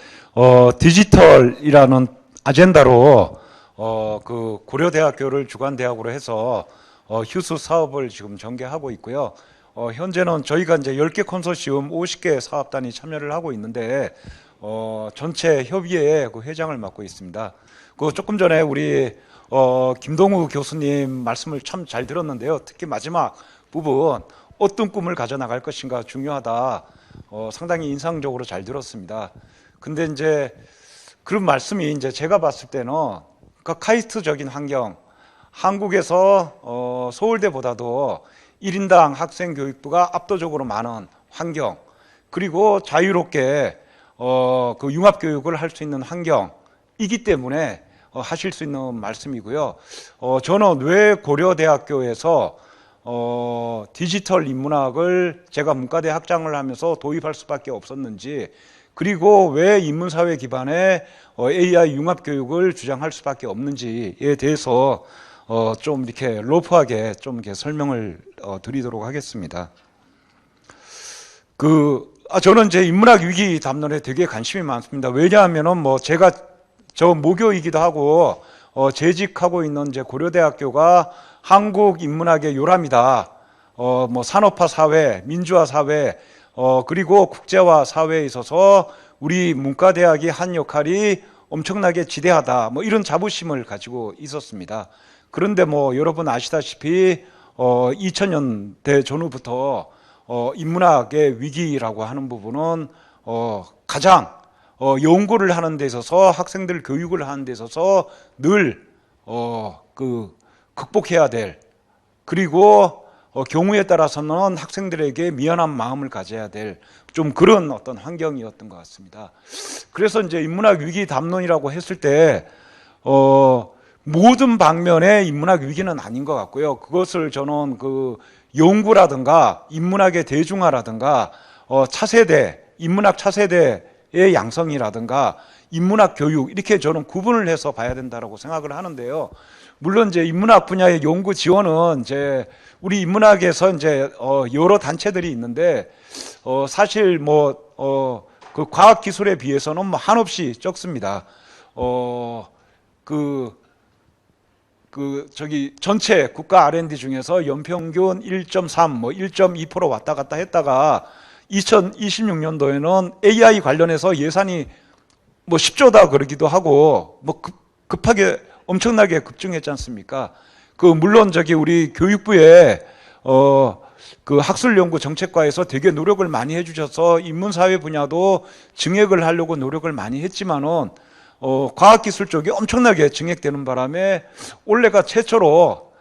디지털이라는 아젠다로 그 고려대학교를 주관대학으로 해서 휴스 사업을 지금 전개하고 있고요. 현재는 저희가 이제 10개 컨소시엄 50개 사업단이 참여를 하고 있는데 전체 협의회의 그 회장을 맡고 있습니다. 그 조금 전에 우리 김동우 교수님 말씀을 참 잘 들었는데요. 특히 마지막 부분 어떤 꿈을 가져나갈 것인가 중요하다. 상당히 인상적으로 잘 들었습니다. 근데 이제 그런 말씀이 이제 제가 봤을 때는 그 카이스트적인 환경, 한국에서 서울대보다도 1인당 학생 교육부가 압도적으로 많은 환경, 그리고 자유롭게 그 융합 교육을 할 수 있는 환경이기 때문에 하실 수 있는 말씀이고요. 저는 왜 고려대학교에서 디지털 인문학을 제가 문과대 학장을 하면서 도입할 수밖에 없었는지, 그리고 왜 인문사회 기반의 AI 융합 교육을 주장할 수밖에 없는지에 대해서 좀 이렇게 러프하게 좀 이렇게 설명을 드리도록 하겠습니다. 저는 이제 인문학 위기 담론에 되게 관심이 많습니다. 왜냐하면은 뭐 제가 저 모교이기도 하고 재직하고 있는 이제 고려대학교가 한국 인문학의 요람이다. 뭐 산업화 사회, 민주화 사회, 그리고 국제화 사회에 있어서 우리 문과대학이 한 역할이 엄청나게 지대하다. 뭐 이런 자부심을 가지고 있었습니다. 그런데 뭐 여러분 아시다시피 2000년대 전후부터 인문학의 위기라고 하는 부분은 가장 연구를 하는 데 있어서 학생들 교육을 하는 데 있어서 늘 극복해야 될, 그리고 경우에 따라서는 학생들에게 미안한 마음을 가져야 될 좀 그런 어떤 환경이었던 것 같습니다. 그래서 이제 인문학 위기 담론이라고 했을 때 모든 방면의 인문학 위기는 아닌 것 같고요. 그것을 저는 그 연구라든가 인문학의 대중화라든가 차세대, 인문학 차세대의 양성이라든가 인문학 교육, 이렇게 저는 구분을 해서 봐야 된다고 생각을 하는데요. 물론 이제 인문학 분야의 연구 지원은 이제 우리 인문학에서 이제 여러 단체들이 있는데 사실 그 과학 기술에 비해서는 뭐 한없이 적습니다. 저기 전체 국가 R&D 중에서 연평균 1.3, 뭐 1.2% 왔다 갔다 했다가 2026년도에는 AI 관련해서 예산이 뭐 10조다 그러기도 하고 뭐 급하게 엄청나게 급증했지 않습니까? 물론 저기 우리 교육부에 그 학술연구정책과에서 되게 노력을 많이 해주셔서 인문사회 분야도 증액을 하려고 노력을 많이 했지만은 과학기술 쪽이 엄청나게 증액되는 바람에 올해가 최초로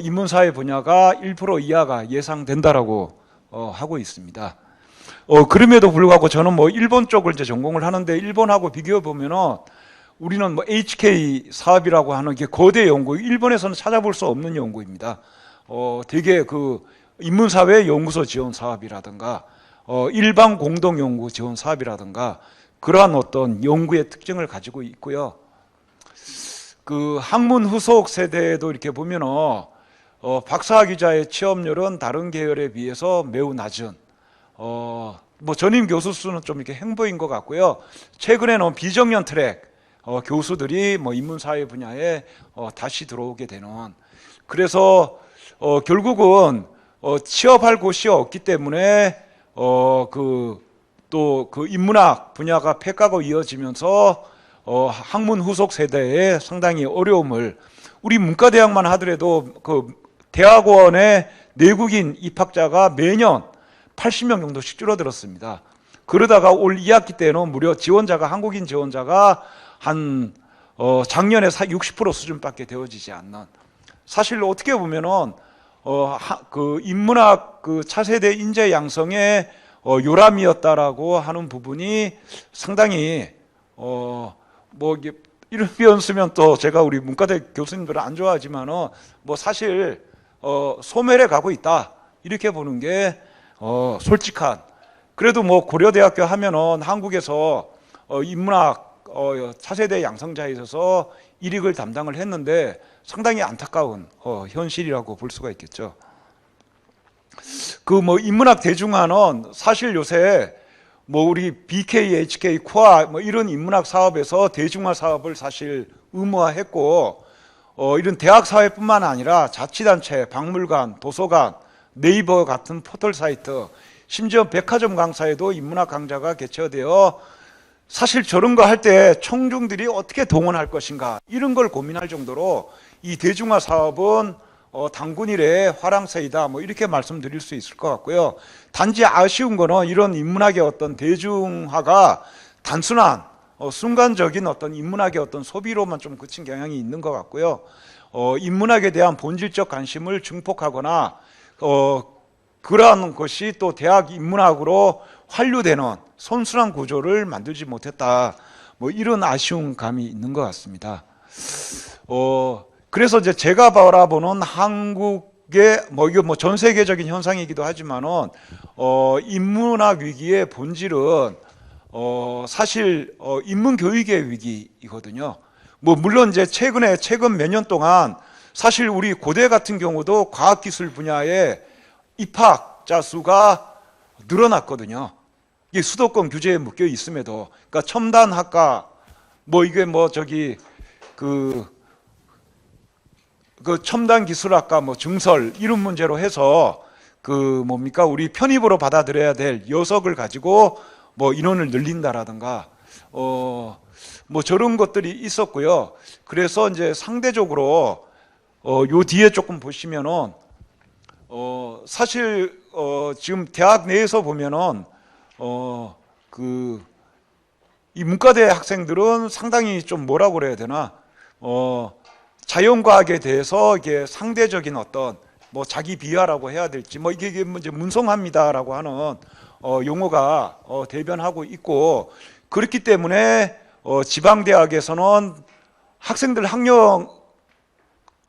인문사회 분야가 1% 이하가 예상된다라고 하고 있습니다. 그럼에도 불구하고 저는 뭐 일본 쪽을 이제 전공을 하는데 일본하고 비교해 보면은 우리는 뭐 HK 사업이라고 하는 게 거대 연구, 일본에서는 찾아볼 수 없는 연구입니다. 되게 그 인문사회 연구소 지원 사업이라든가 일반 공동 연구 지원 사업이라든가 그러한 어떤 연구의 특징을 가지고 있고요. 그 학문 후속 세대에도 이렇게 보면은 박사학위자의 취업률은 다른 계열에 비해서 매우 낮은 뭐 전임 교수 수는 좀 이렇게 행보인 것 같고요. 최근에는 비정년 트랙 교수들이 뭐 인문사회 분야에 다시 들어오게 되는, 그래서 결국은 취업할 곳이 없기 때문에 또 그 인문학 분야가 폐가가 이어지면서 학문 후속 세대에 상당히 어려움을, 우리 문과대학만 하더라도 그 대학원의 내국인 입학자가 매년 80명 정도씩 줄어들었습니다. 그러다가 올 2학기 때는 무려 지원자가, 한국인 지원자가 한 작년에 60% 수준밖에 되어지지 않는, 사실 어떻게 보면은 그 인문학 그 차세대 인재 양성의 요람이었다라고 하는 부분이 상당히 뭐 이런 표현 쓰면 또 제가 우리 문과대 교수님들은 안 좋아하지만은 뭐 사실 소멸해 가고 있다 이렇게 보는 게 솔직한. 그래도 뭐 고려대학교 하면은 한국에서 인문학 차세대 양성자에 있어서 일익을 담당을 했는데 상당히 안타까운 현실이라고 볼 수가 있겠죠. 그 뭐 인문학 대중화는 사실 요새 뭐 우리 BK, HK, 코아 뭐 이런 인문학 사업에서 대중화 사업을 사실 의무화했고 이런 대학 사회뿐만 아니라 자치단체, 박물관, 도서관, 네이버 같은 포털 사이트, 심지어 백화점 강사에도 인문학 강좌가 개최되어 사실 저런 거 할 때 청중들이 어떻게 동원할 것인가 이런 걸 고민할 정도로 이 대중화 사업은 단군 이래의 화랑새이다 뭐 이렇게 말씀드릴 수 있을 것 같고요. 단지 아쉬운 거는 이런 인문학의 어떤 대중화가 단순한 순간적인 어떤 인문학의 어떤 소비로만 좀 그친 경향이 있는 것 같고요. 인문학에 대한 본질적 관심을 증폭하거나 그러한 것이 또 대학 인문학으로 환류되는 선순환 구조를 만들지 못했다. 뭐 이런 아쉬운 감이 있는 것 같습니다. 그래서 이제 제가 바라보는 한국의 뭐 이거 뭐 전 세계적인 현상이기도 하지만은 인문학 위기의 본질은 사실 인문 교육의 위기이거든요. 뭐 물론 이제 최근 몇 년 동안 사실 우리 고대 같은 경우도 과학기술 분야에 입학자 수가 늘어났거든요. 이게 수도권 규제에 묶여 있음에도, 그러니까 첨단학과 뭐 이게 뭐 저기 그 첨단기술학과 뭐 증설 이런 문제로 해서 그 뭡니까 우리 편입으로 받아들여야 될 여석을 가지고 뭐 인원을 늘린다라든가 뭐 저런 것들이 있었고요. 그래서 이제 상대적으로 요 뒤에 조금 보시면은 사실 지금 대학 내에서 보면은 이 문과대 학생들은 상당히 좀 뭐라고 그래야 되나 자연과학에 대해서 이게 상대적인 어떤 뭐 자기 비하라고 해야 될지 뭐 이게 이제 문성합니다라고 하는 용어가 대변하고 있고, 그렇기 때문에 지방 대학에서는 학생들 학령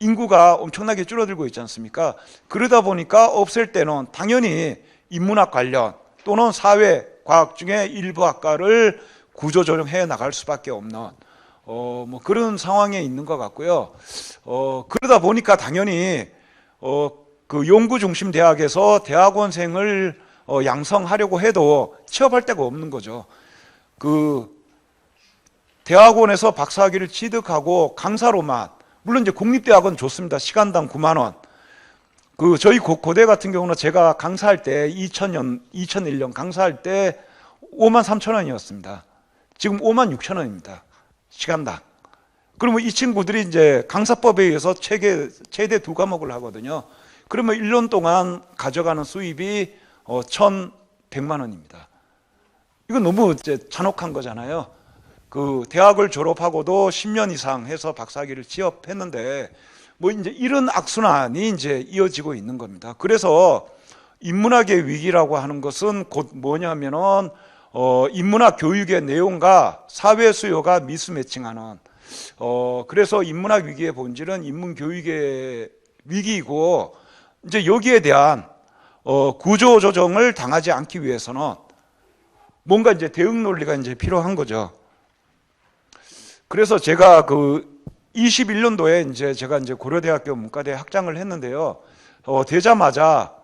인구가 엄청나게 줄어들고 있지 않습니까? 그러다 보니까 없앨 때는 당연히 인문학 관련 또는 사회과학 중에 일부 학과를 구조조정해 나갈 수밖에 없는 뭐 그런 상황에 있는 것 같고요. 그러다 보니까 당연히 그 연구 중심 대학에서 대학원생을 양성하려고 해도 취업할 데가 없는 거죠. 그 대학원에서 박사학위를 취득하고 강사로만, 물론 이제 국립대학은 좋습니다. 시간당 9만 원. 그 저희 고대 같은 경우는 제가 강사할 때 2001년 강사할 때 5만 3천 원이었습니다. 지금 5만 6천 원입니다. 시간당. 그러면 이 친구들이 이제 강사법에 의해서 최대 2과목을 하거든요. 그러면 1년 동안 가져가는 수입이 1,100만 원입니다. 이건 너무 이제 잔혹한 거잖아요. 그 대학을 졸업하고도 10년 이상 해서 박사학위를 취업했는데 뭐 이제 이런 악순환이 이제 이어지고 있는 겁니다. 그래서 인문학의 위기라고 하는 것은 곧 뭐냐면은 인문학 교육의 내용과 사회 수요가 미스매칭하는 그래서 인문학 위기의 본질은 인문 교육의 위기이고, 이제 여기에 대한 구조 조정을 당하지 않기 위해서는 뭔가 이제 대응 논리가 이제 필요한 거죠. 그래서 제가 그 21년도에 이제 제가 이제 고려대학교 문과대 학장을 했는데요. 되자마자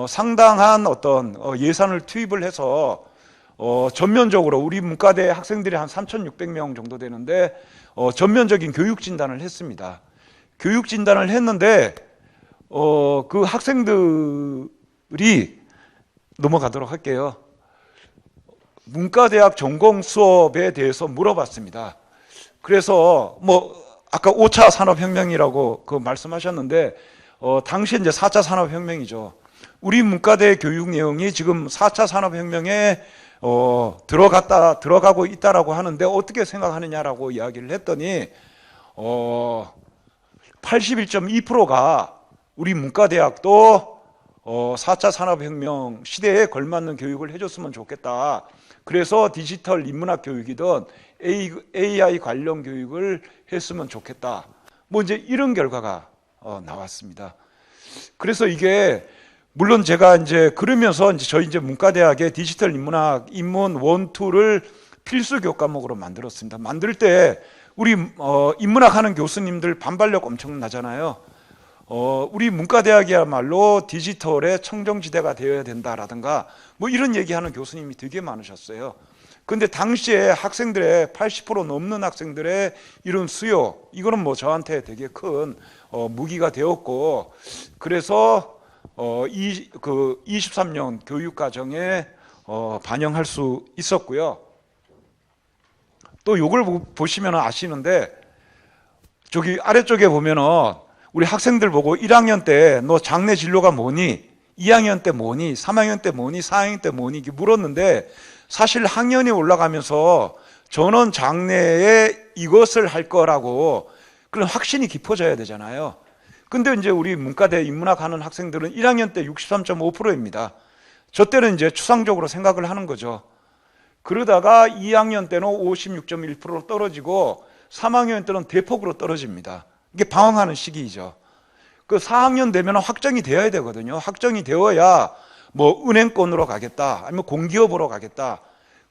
상당한 어떤 예산을 투입을 해서 전면적으로 우리 문과대 학생들이 한 3,600명 정도 되는데 전면적인 교육 진단을 했습니다. 교육 진단을 했는데 그 학생들이 넘어가도록 할게요. 문과대학 전공 수업에 대해서 물어봤습니다. 그래서 뭐 아까 5차 산업혁명이라고 그 말씀하셨는데 당시 이제 4차 산업혁명이죠. 우리 문과대 교육 내용이 지금 4차 산업혁명에 들어가고 있다라고 하는데 어떻게 생각하느냐라고 이야기를 했더니 81.2%가 우리 문과대학도 4차 산업혁명 시대에 걸맞는 교육을 해줬으면 좋겠다. 그래서 디지털 인문학 교육이든 AI 관련 교육을 했으면 좋겠다. 뭐 이제 이런 결과가 나왔습니다. 그래서 이게 물론 제가 이제 그러면서 저희 이제 문과대학의 디지털 인문학 인문 1, 2를 필수 교과목으로 만들었습니다. 만들 때 우리 인문학 하는 교수님들 반발력 엄청나잖아요. 우리 문과대학이야말로 디지털의 청정지대가 되어야 된다라든가 뭐 이런 얘기하는 교수님이 되게 많으셨어요. 근데 당시에 학생들의 80% 넘는 학생들의 이런 수요, 이거는 뭐 저한테 되게 큰 무기가 되었고, 그래서 23년 교육과정에 반영할 수 있었고요. 또 요걸 보시면 아시는데, 저기 아래쪽에 보면은 우리 학생들 보고 1학년 때 너 장래 진로가 뭐니? 2학년 때 뭐니? 3학년 때 뭐니? 4학년 때 뭐니? 이렇게 물었는데, 사실 학년이 올라가면서 저는 장래에 이것을 할 거라고 그런 확신이 깊어져야 되잖아요. 근데 이제 우리 문과대 인문학 하는 학생들은 1학년 때 63.5%입니다. 저 때는 이제 추상적으로 생각을 하는 거죠. 그러다가 2학년 때는 56.1% 떨어지고 3학년 때는 대폭으로 떨어집니다. 이게 방황하는 시기이죠. 그 4학년 되면 확정이 되어야 되거든요. 확정이 되어야 뭐 은행권으로 가겠다, 아니면 공기업으로 가겠다.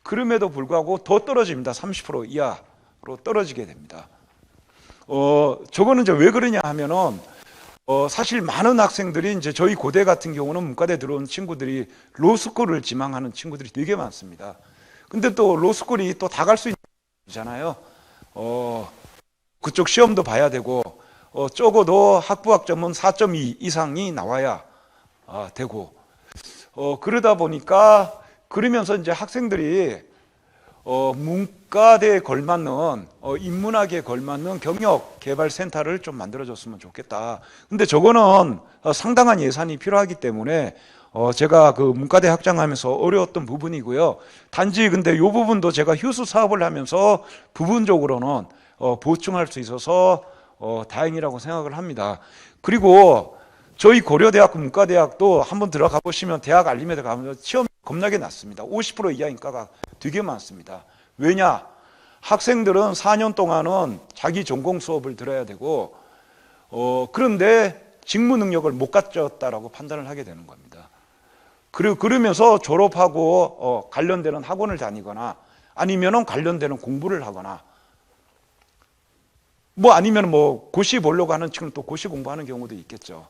그럼에도 불구하고 더 떨어집니다. 30% 이하로 떨어지게 됩니다. 저거는 이제 왜 그러냐 하면은 사실 많은 학생들이 이제 저희 고대 같은 경우는 문과대 들어온 친구들이 로스쿨을 지망하는 친구들이 되게 많습니다. 근데 또 로스쿨이 또 다 갈 수 있는 거잖아요. 그쪽 시험도 봐야 되고 적어도 학부학점은 4.2 이상이 나와야 되고 그러다 보니까 그러면서 이제 학생들이 문과대에 걸맞는 인문학에 걸맞는 경력 개발 센터를 좀 만들어줬으면 좋겠다. 근데 저거는 상당한 예산이 필요하기 때문에 제가 그 문과대 학장하면서 어려웠던 부분이고요. 단지 근데 이 부분도 제가 휴수 사업을 하면서 부분적으로는 보충할 수 있어서 다행이라고 생각을 합니다. 그리고 저희 고려대학교 문과대학도 한번 들어가 보시면 대학 알림에 가면 시험이 겁나게 낮습니다. 50% 이하 인가가 되게 많습니다. 왜냐? 학생들은 4년 동안은 자기 전공 수업을 들어야 되고 그런데 직무 능력을 못 갖췄다라고 판단을 하게 되는 겁니다. 그리고 그러면서 졸업하고 관련되는 학원을 다니거나 아니면은 관련되는 공부를 하거나 뭐 아니면 뭐 고시 보려고 하는 친구는 또 고시 공부하는 경우도 있겠죠.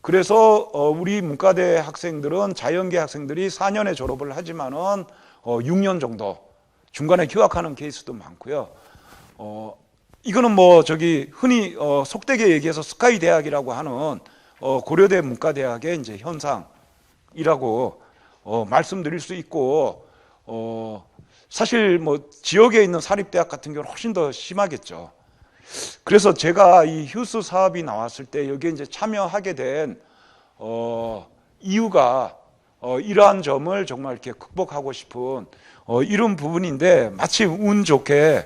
그래서 우리 문과대 학생들은 자연계 학생들이 4년에 졸업을 하지만은 6년 정도 중간에 휴학하는 케이스도 많고요. 이거는 뭐 저기 흔히 속되게 얘기해서 스카이 대학이라고 하는 고려대 문과대학의 이제 현상이라고 말씀드릴 수 있고 사실 뭐 지역에 있는 사립대학 같은 경우는 훨씬 더 심하겠죠. 그래서 제가 이 휴스 사업이 나왔을 때 여기에 이제 참여하게 된 이유가 이러한 점을 정말 이렇게 극복하고 싶은 이런 부분인데 마침 운 좋게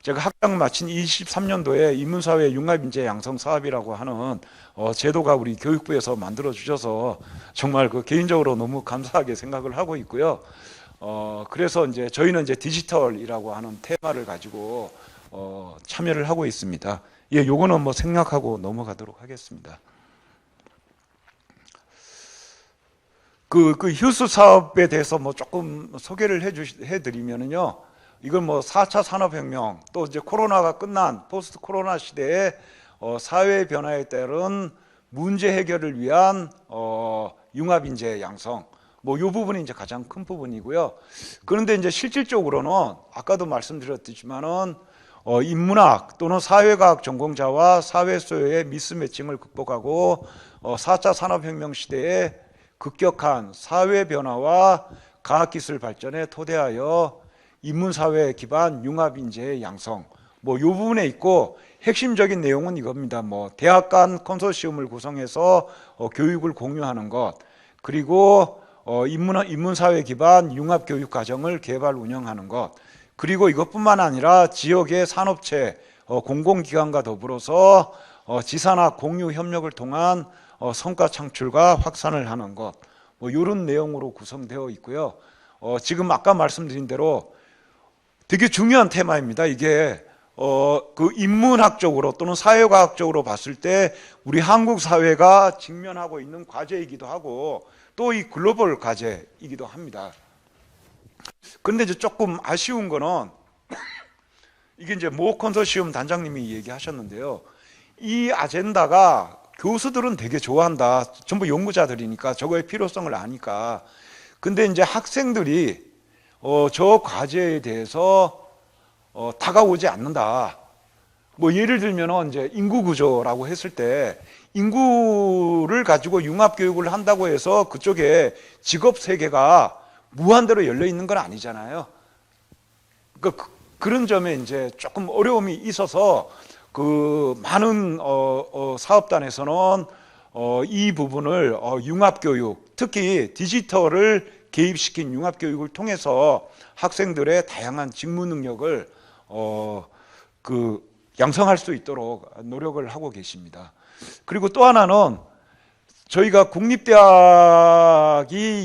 제가 학장 마친 23년도에 인문사회 융합인재 양성 사업이라고 하는 제도가 우리 교육부에서 만들어 주셔서 정말 그 개인적으로 너무 감사하게 생각을 하고 있고요. 그래서 이제 저희는 이제 디지털이라고 하는 테마를 가지고 참여를 하고 있습니다. 예, 요거는 뭐 생략하고 넘어가도록 하겠습니다. 그 휴스 사업에 대해서 뭐 조금 소개를 해드리면은요, 이건 뭐 4차 산업혁명 또 이제 코로나가 끝난 포스트 코로나 시대에 사회 변화에 따른 문제 해결을 위한 융합인재 양성 뭐 이 부분이 이제 가장 큰 부분이고요. 그런데 이제 실질적으로는 아까도 말씀드렸지만은 인문학 또는 사회과학 전공자와 사회 소요의 미스매칭을 극복하고 4차 산업혁명 시대에 급격한 사회 변화와 과학기술 발전에 토대하여 인문사회 기반 융합인재의 양성 뭐 이 부분에 있고 핵심적인 내용은 이겁니다. 뭐 대학 간 컨소시엄을 구성해서 교육을 공유하는 것 그리고 인문사회 기반 융합교육 과정을 개발 운영하는 것 그리고 이것뿐만 아니라 지역의 산업체 공공기관과 더불어서 지산학 공유 협력을 통한 성과 창출과 확산을 하는 것, 뭐 이런 내용으로 구성되어 있고요. 지금 아까 말씀드린 대로 되게 중요한 테마입니다. 이게 그 인문학적으로 또는 사회과학적으로 봤을 때 우리 한국 사회가 직면하고 있는 과제이기도 하고 또 이 글로벌 과제이기도 합니다. 그런데 이제 조금 아쉬운 거는 이게 이제 모 컨소시엄 단장님이 얘기하셨는데요. 이 아젠다가 교수들은 되게 좋아한다. 전부 연구자들이니까 저거의 필요성을 아니까. 근데 이제 학생들이 저 과제에 대해서 다가오지 않는다. 뭐 예를 들면 이제 인구 구조라고 했을 때 인구를 가지고 융합 교육을 한다고 해서 그쪽에 직업 세계가 무한대로 열려 있는 건 아니잖아요. 그러니까 그런 점에 이제 조금 어려움이 있어서 그 많은 사업단에서는 이 부분을 융합 교육, 특히 디지털을 개입시킨 융합 교육을 통해서 학생들의 다양한 직무 능력을 양성할 수 있도록 노력을 하고 계십니다. 그리고 또 하나는 저희가 국립대학이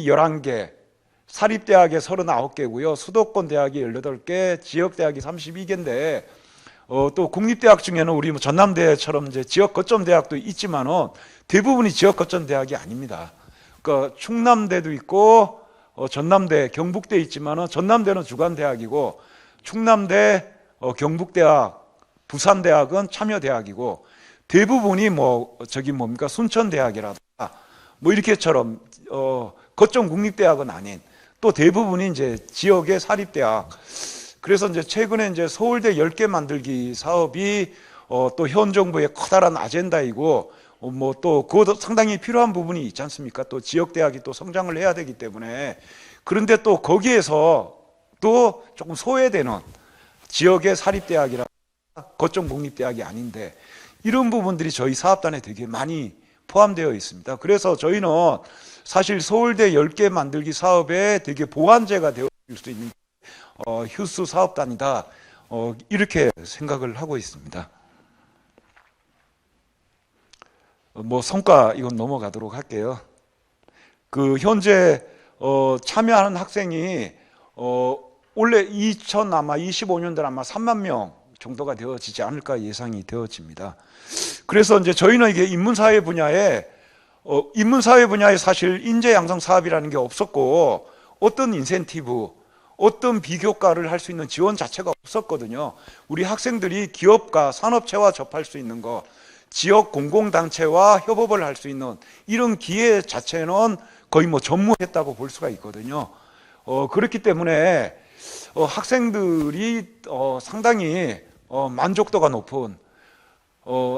11개, 사립대학이 39개고요. 수도권 대학이 18개, 지역대학이 32개인데 또 국립대학 중에는 우리 전남대처럼 이제 지역 거점 대학도 있지만은 대부분이 지역 거점 대학이 아닙니다. 그러니까 충남대도 있고 전남대, 경북대 있지만은 전남대는 주간 대학이고 충남대, 경북대학, 부산대학은 참여대학이고 대부분이 순천대학이라든가 뭐 이렇게처럼 거점 국립대학은 아닌 또 대부분이 이제 지역의 사립대학. 그래서 이제 최근에 이제 서울대 10개 만들기 사업이 또 현 정부의 커다란 아젠다이고 뭐 또 그것도 상당히 필요한 부분이 있지 않습니까? 또 지역대학이 또 성장을 해야 되기 때문에. 그런데 또 거기에서 또 조금 소외되는 지역의 사립대학이라 거점 국립대학이 아닌데 이런 부분들이 저희 사업단에 되게 많이 포함되어 있습니다. 그래서 저희는 사실 서울대 10개 만들기 사업에 되게 보완제가 되어 줄 수 있는 휴스 사업단이다. 이렇게 생각을 하고 있습니다. 뭐 성과 이건 넘어가도록 할게요. 그 현재 참여하는 학생이 원래 2025년도는 아마 3만 명 정도가 되어지지 않을까 예상이 되어집니다. 그래서 이제 저희는 이게 인문사회 분야에 사실 인재 양성 사업이라는 게 없었고 어떤 인센티브, 어떤 비교과를 할 수 있는 지원 자체가 없었거든요. 우리 학생들이 기업과 산업체와 접할 수 있는 거, 지역 공공단체와 협업을 할 수 있는 이런 기회 자체는 거의 뭐 전무했다고 볼 수가 있거든요. 그렇기 때문에 학생들이 상당히 만족도가 높은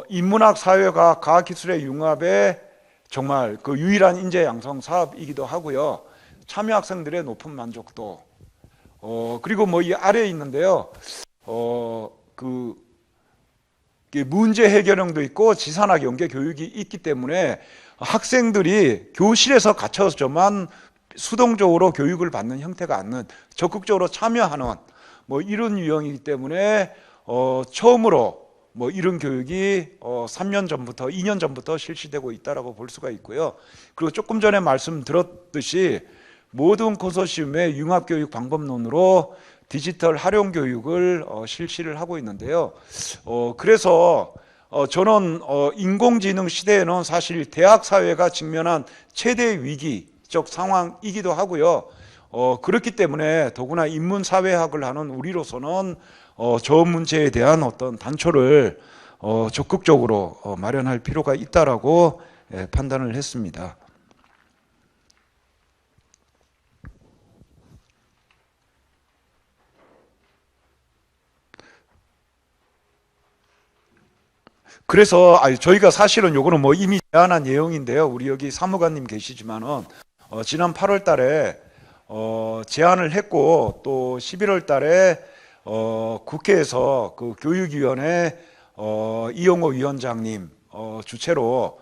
인문학, 사회가 과학기술의 융합의 정말 그 유일한 인재 양성 사업이기도 하고요. 참여 학생들의 높은 만족도. 그리고 뭐 이 아래에 있는데요. 그 문제 해결형도 있고 지산학 연계 교육이 있기 때문에 학생들이 교실에서 갇혀서만 수동적으로 교육을 받는 형태가 아닌 적극적으로 참여하는 뭐 이런 유형이기 때문에 처음으로 뭐 이런 교육이 3년 전부터 2년 전부터 실시되고 있다라고 볼 수가 있고요. 그리고 조금 전에 말씀드렸듯이 모든 컨소시엄의 융합교육 방법론으로 디지털 활용 교육을 실시를 하고 있는데요. 그래서 저는 인공지능 시대에는 사실 대학 사회가 직면한 최대 위기적 상황이기도 하고요. 그렇기 때문에 더구나 인문사회학을 하는 우리로서는 저 문제에 대한 어떤 단초를 적극적으로 마련할 필요가 있다라고 판단을 했습니다. 그래서 저희가 사실은 요거는 뭐 이미 제안한 내용인데요. 우리 여기 사무관님 계시지만은 지난 8월 달에 제안을 했고 또 11월 달에 국회에서 그 교육위원회 이용호 위원장님 주최로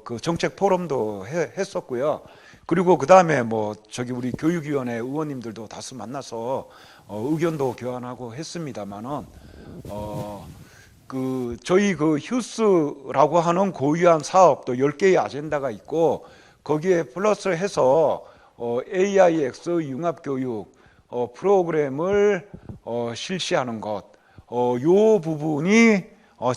그 정책 포럼도 했었고요. 그리고 그 다음에 뭐 우리 교육위원회 의원님들도 다수 만나서 의견도 교환하고 했습니다만은 저희 그 휴스라고 하는 고유한 사업 또 10개의 아젠다가 있고 거기에 플러스해서 AIX 융합교육 프로그램을 실시하는 것, 요 부분이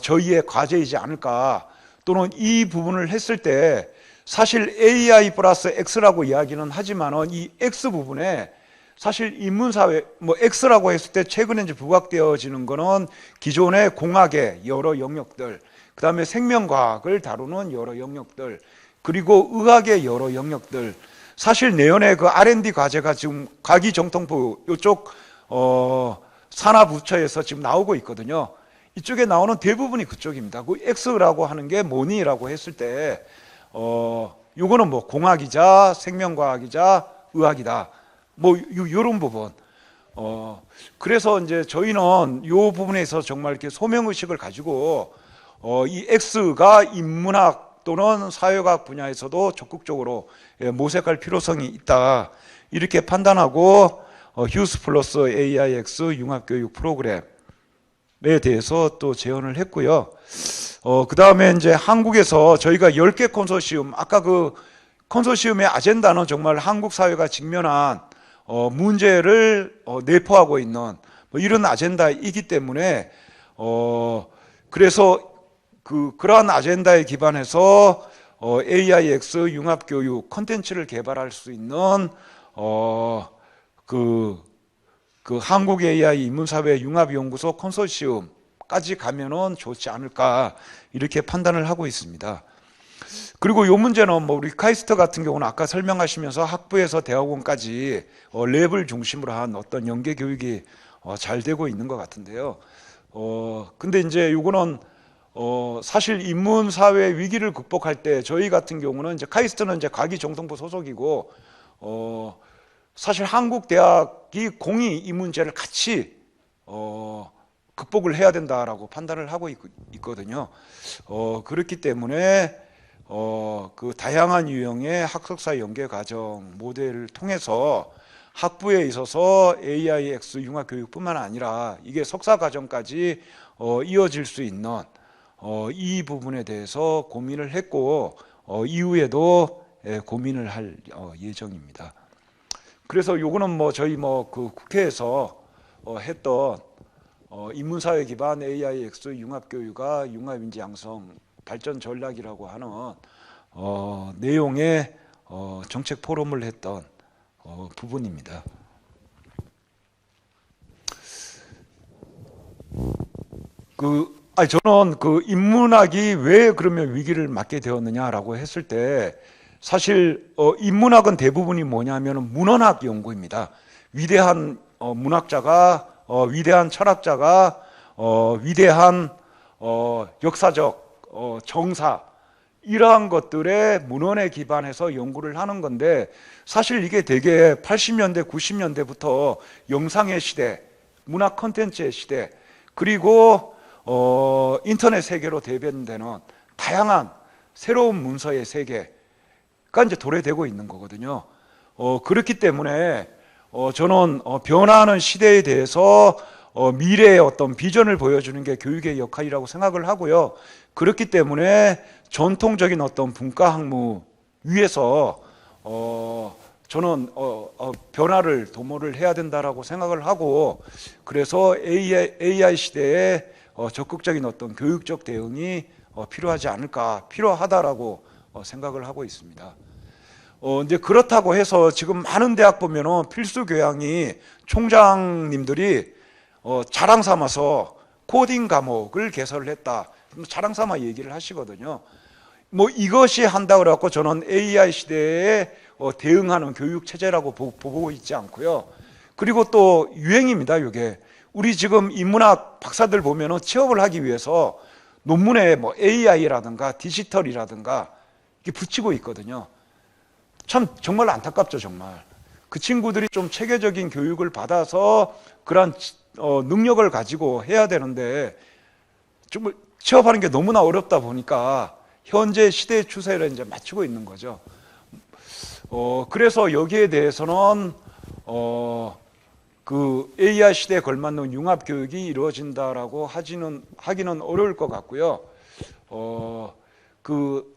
저희의 과제이지 않을까. 또는 이 부분을 했을 때 사실 AI 플러스 X라고 이야기는 하지만은 이 X 부분에 사실 인문사회 X라고 했을 때 최근에 이제 부각되어지는 거는 기존의 공학의 여러 영역들, 그 다음에 생명과학을 다루는 여러 영역들, 그리고 의학의 여러 영역들. 사실 내년에 그 R&D 과제가 지금 과기정통부 이쪽 산하부처에서 지금 나오고 있거든요. 이쪽에 나오는 대부분이 그쪽입니다. 그 X라고 하는 게 뭐니라고 했을 때 요거는 뭐 공학이자 생명과학이자 의학이다. 요런 부분. 그래서 이제 저희는 요 부분에 있어서 정말 이렇게 소명의식을 가지고 이 X가 인문학 또는 사회과학 분야에서도 적극적으로 모색할 필요성이 있다. 이렇게 판단하고 휴스 플러스 AIX 융합교육 프로그램에 대해서 또 제언을 했고요. 그 다음에 이제 한국에서 저희가 10개 컨소시엄, 아까 그 컨소시엄의 아젠다는 정말 한국 사회가 직면한 문제를 내포하고 있는 이런 아젠다이기 때문에 그래서 그러한 아젠다에 기반해서 AIX 융합교육 컨텐츠를 개발할 수 있는 그 한국 AI 인문사회 융합연구소 컨소시엄까지 가면은 좋지 않을까 이렇게 판단을 하고 있습니다. 그리고 이 문제는 우리 카이스트 같은 경우는 아까 설명하시면서 학부에서 대학원까지 랩을 중심으로 한 어떤 연계 교육이 잘 되고 있는 것 같은데요. 근데 이제 이거는 사실 인문사회 위기를 극복할 때 저희 같은 경우는 이제 카이스트는 이제 과기정통부 소속이고 사실 한국 대학이 공이 이 문제를 같이 극복을 해야 된다라고 판단을 하고 있거든요. 그렇기 때문에 그 다양한 유형의 학석사 연계 과정 모델을 통해서 학부에 있어서 AIX 융합교육뿐만 아니라 이게 석사 과정까지 이어질 수 있는 이 부분에 대해서 고민을 했고 이후에도 고민을 할 예정입니다. 그래서 요거는 저희 그 국회에서 했던 인문사회 기반 AIX 융합교육과 융합인지 양성 발전 전략이라고 하는 내용의 정책 포럼을 했던 부분입니다. 저는 그 인문학이 왜 그러면 위기를 맞게 되었느냐라고 했을 때 사실 인문학은 대부분이 뭐냐면 문헌학 연구입니다. 위대한 문학자가 위대한 철학자가 위대한 역사적 정사 이러한 것들의 문헌에 기반해서 연구를 하는 건데 사실 이게 되게 80년대 90년대부터 영상의 시대, 문학 콘텐츠의 시대 그리고 인터넷 세계로 대변되는 다양한 새로운 문서의 세계가 이제 도래되고 있는 거거든요. 그렇기 때문에 저는 변화하는 시대에 대해서 미래의 어떤 비전을 보여주는 게 교육의 역할이라고 생각을 하고요. 그렇기 때문에 전통적인 어떤 분과 학무 위에서 저는 변화를 도모를 해야 된다라고 생각을 하고 그래서 AI 시대에 적극적인 어떤 교육적 대응이 필요하지 않을까 필요하다라고 생각을 하고 있습니다. 이제 그렇다고 해서 지금 많은 대학 보면은 필수 교양이 총장님들이 자랑 삼아서 코딩 과목을 개설을 했다. 자랑 삼아 얘기를 하시거든요. 이것이 한다 그래갖고 저는 AI 시대에 대응하는 교육 체제라고 보고 있지 않고요. 그리고 또 유행입니다. 이게 우리 지금 인문학 박사들 보면은 취업을 하기 위해서 논문에 AI라든가 디지털이라든가 이게 붙이고 있거든요. 참 정말 안타깝죠, 정말. 그 친구들이 좀 체계적인 교육을 받아서 그런 능력을 가지고 해야 되는데 정말 취업하는 게 너무나 어렵다 보니까 현재 시대의 추세를 이제 맞추고 있는 거죠. 그래서 여기에 대해서는 그 AI 시대에 걸맞는 융합 교육이 이루어진다라고 하기는 어려울 것 같고요. 뭐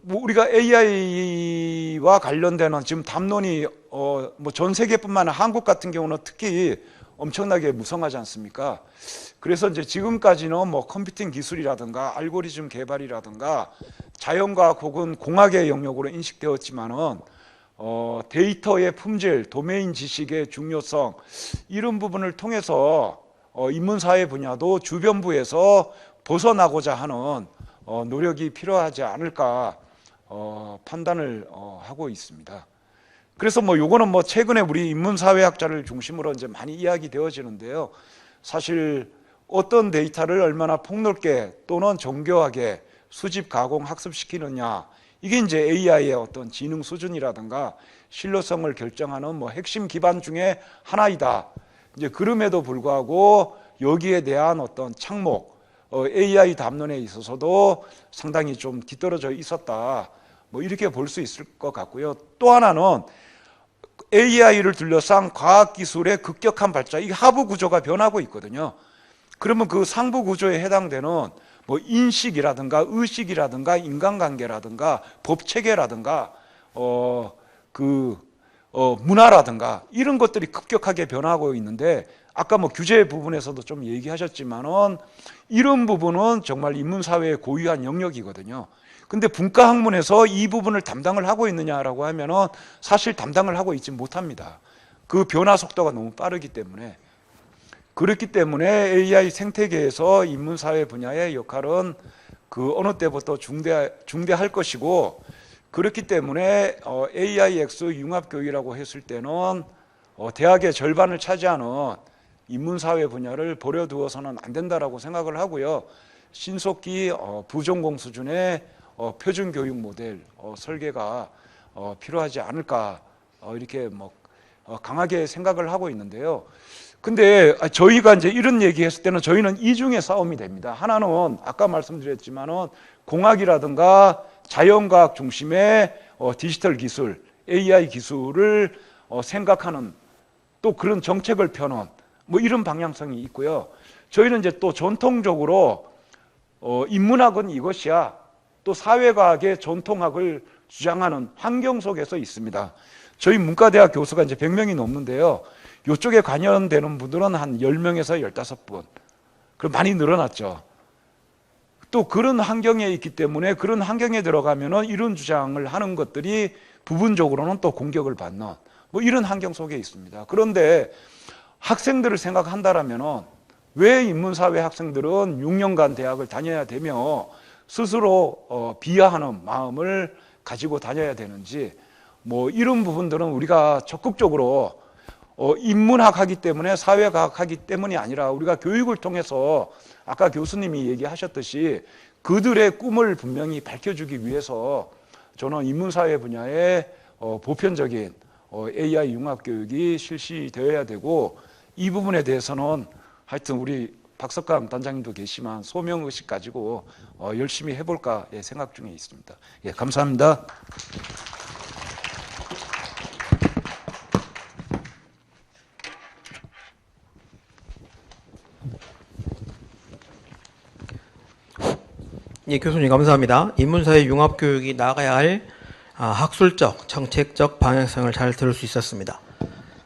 우리가 AI와 관련되는 지금 담론이 뭐 전 세계뿐만 아니라 한국 같은 경우는 특히 엄청나게 무성하지 않습니까? 그래서 이제 지금까지는 뭐 컴퓨팅 기술이라든가 알고리즘 개발이라든가 자연과학 혹은 공학의 영역으로 인식되었지만은 데이터의 품질, 도메인 지식의 중요성 이런 부분을 통해서 인문사회 분야도 주변부에서 벗어나고자 하는 노력이 필요하지 않을까 판단을 하고 있습니다. 그래서 뭐 요거는 뭐 최근에 우리 인문사회학자를 중심으로 이제 많이 이야기되어지는데요. 사실 어떤 데이터를 얼마나 폭넓게 또는 정교하게 수집, 가공, 학습시키느냐 이게 이제 AI의 어떤 지능 수준이라든가 신뢰성을 결정하는 뭐 핵심 기반 중에 하나이다. 이제 그럼에도 불구하고 여기에 대한 어떤 착목, AI 담론에 있어서도 상당히 좀 뒤떨어져 있었다. 뭐 이렇게 볼 수 있을 것 같고요. 또 하나는 AI를 둘러싼 과학기술의 급격한 발전, 이 하부 구조가 변하고 있거든요. 그러면 그 상부 구조에 해당되는 뭐 인식이라든가 의식이라든가 인간관계라든가 법체계라든가 문화라든가 이런 것들이 급격하게 변하고 있는데 아까 뭐 규제 부분에서도 좀 얘기하셨지만은 이런 부분은 정말 인문사회의 고유한 영역이거든요. 근데 분과학문에서 이 부분을 담당을 하고 있느냐라고 하면은 사실 담당을 하고 있지 못합니다. 그 변화 속도가 너무 빠르기 때문에. 그렇기 때문에 AI 생태계에서 인문사회 분야의 역할은 그 어느 때부터 중대할 것이고, 그렇기 때문에 AIX 융합교육이라고 했을 때는 대학의 절반을 차지하는 인문사회 분야를 버려두어서는 안 된다라고 생각을 하고요. 신속히 부전공 수준의 표준교육 모델 설계가 필요하지 않을까 이렇게 뭐 강하게 생각을 하고 있는데요. 근데 저희가 이제 이런 얘기했을 때는 저희는 이중의 싸움이 됩니다. 하나는 아까 말씀드렸지만은 공학이라든가 자연과학 중심의 디지털 기술, AI 기술을 생각하는 또 그런 정책을 펴는 뭐 이런 방향성이 있고요. 저희는 이제 또 전통적으로 인문학은 이것이야, 또 사회과학의 전통학을 주장하는 환경 속에서 있습니다. 저희 문과대학 교수가 이제 100명이 넘는데요. 이쪽에 관여되는 분들은 한 10명에서 15분. 그럼 많이 늘어났죠. 또 그런 환경에 있기 때문에 그런 환경에 들어가면은 이런 주장을 하는 것들이 부분적으로는 또 공격을 받는 뭐 이런 환경 속에 있습니다. 그런데 학생들을 생각한다라면은 왜 인문사회 학생들은 6년간 대학을 다녀야 되며 스스로 비하하는 마음을 가지고 다녀야 되는지, 뭐 이런 부분들은 우리가 적극적으로 인문학 하기 때문에 사회과학 하기 때문이 아니라 우리가 교육을 통해서 아까 교수님이 얘기하셨듯이 그들의 꿈을 분명히 밝혀주기 위해서 저는 인문사회 분야에 보편적인 AI 융합교육이 실시되어야 되고, 이 부분에 대해서는 하여튼 우리 박석감 단장님도 계시지만 소명의식 가지고 열심히 해볼까 생각 중에 있습니다. 예, 감사합니다. 예, 교수님 감사합니다. 인문사회 융합교육이 나가야 할 학술적, 정책적 방향성을 잘 들을 수 있었습니다.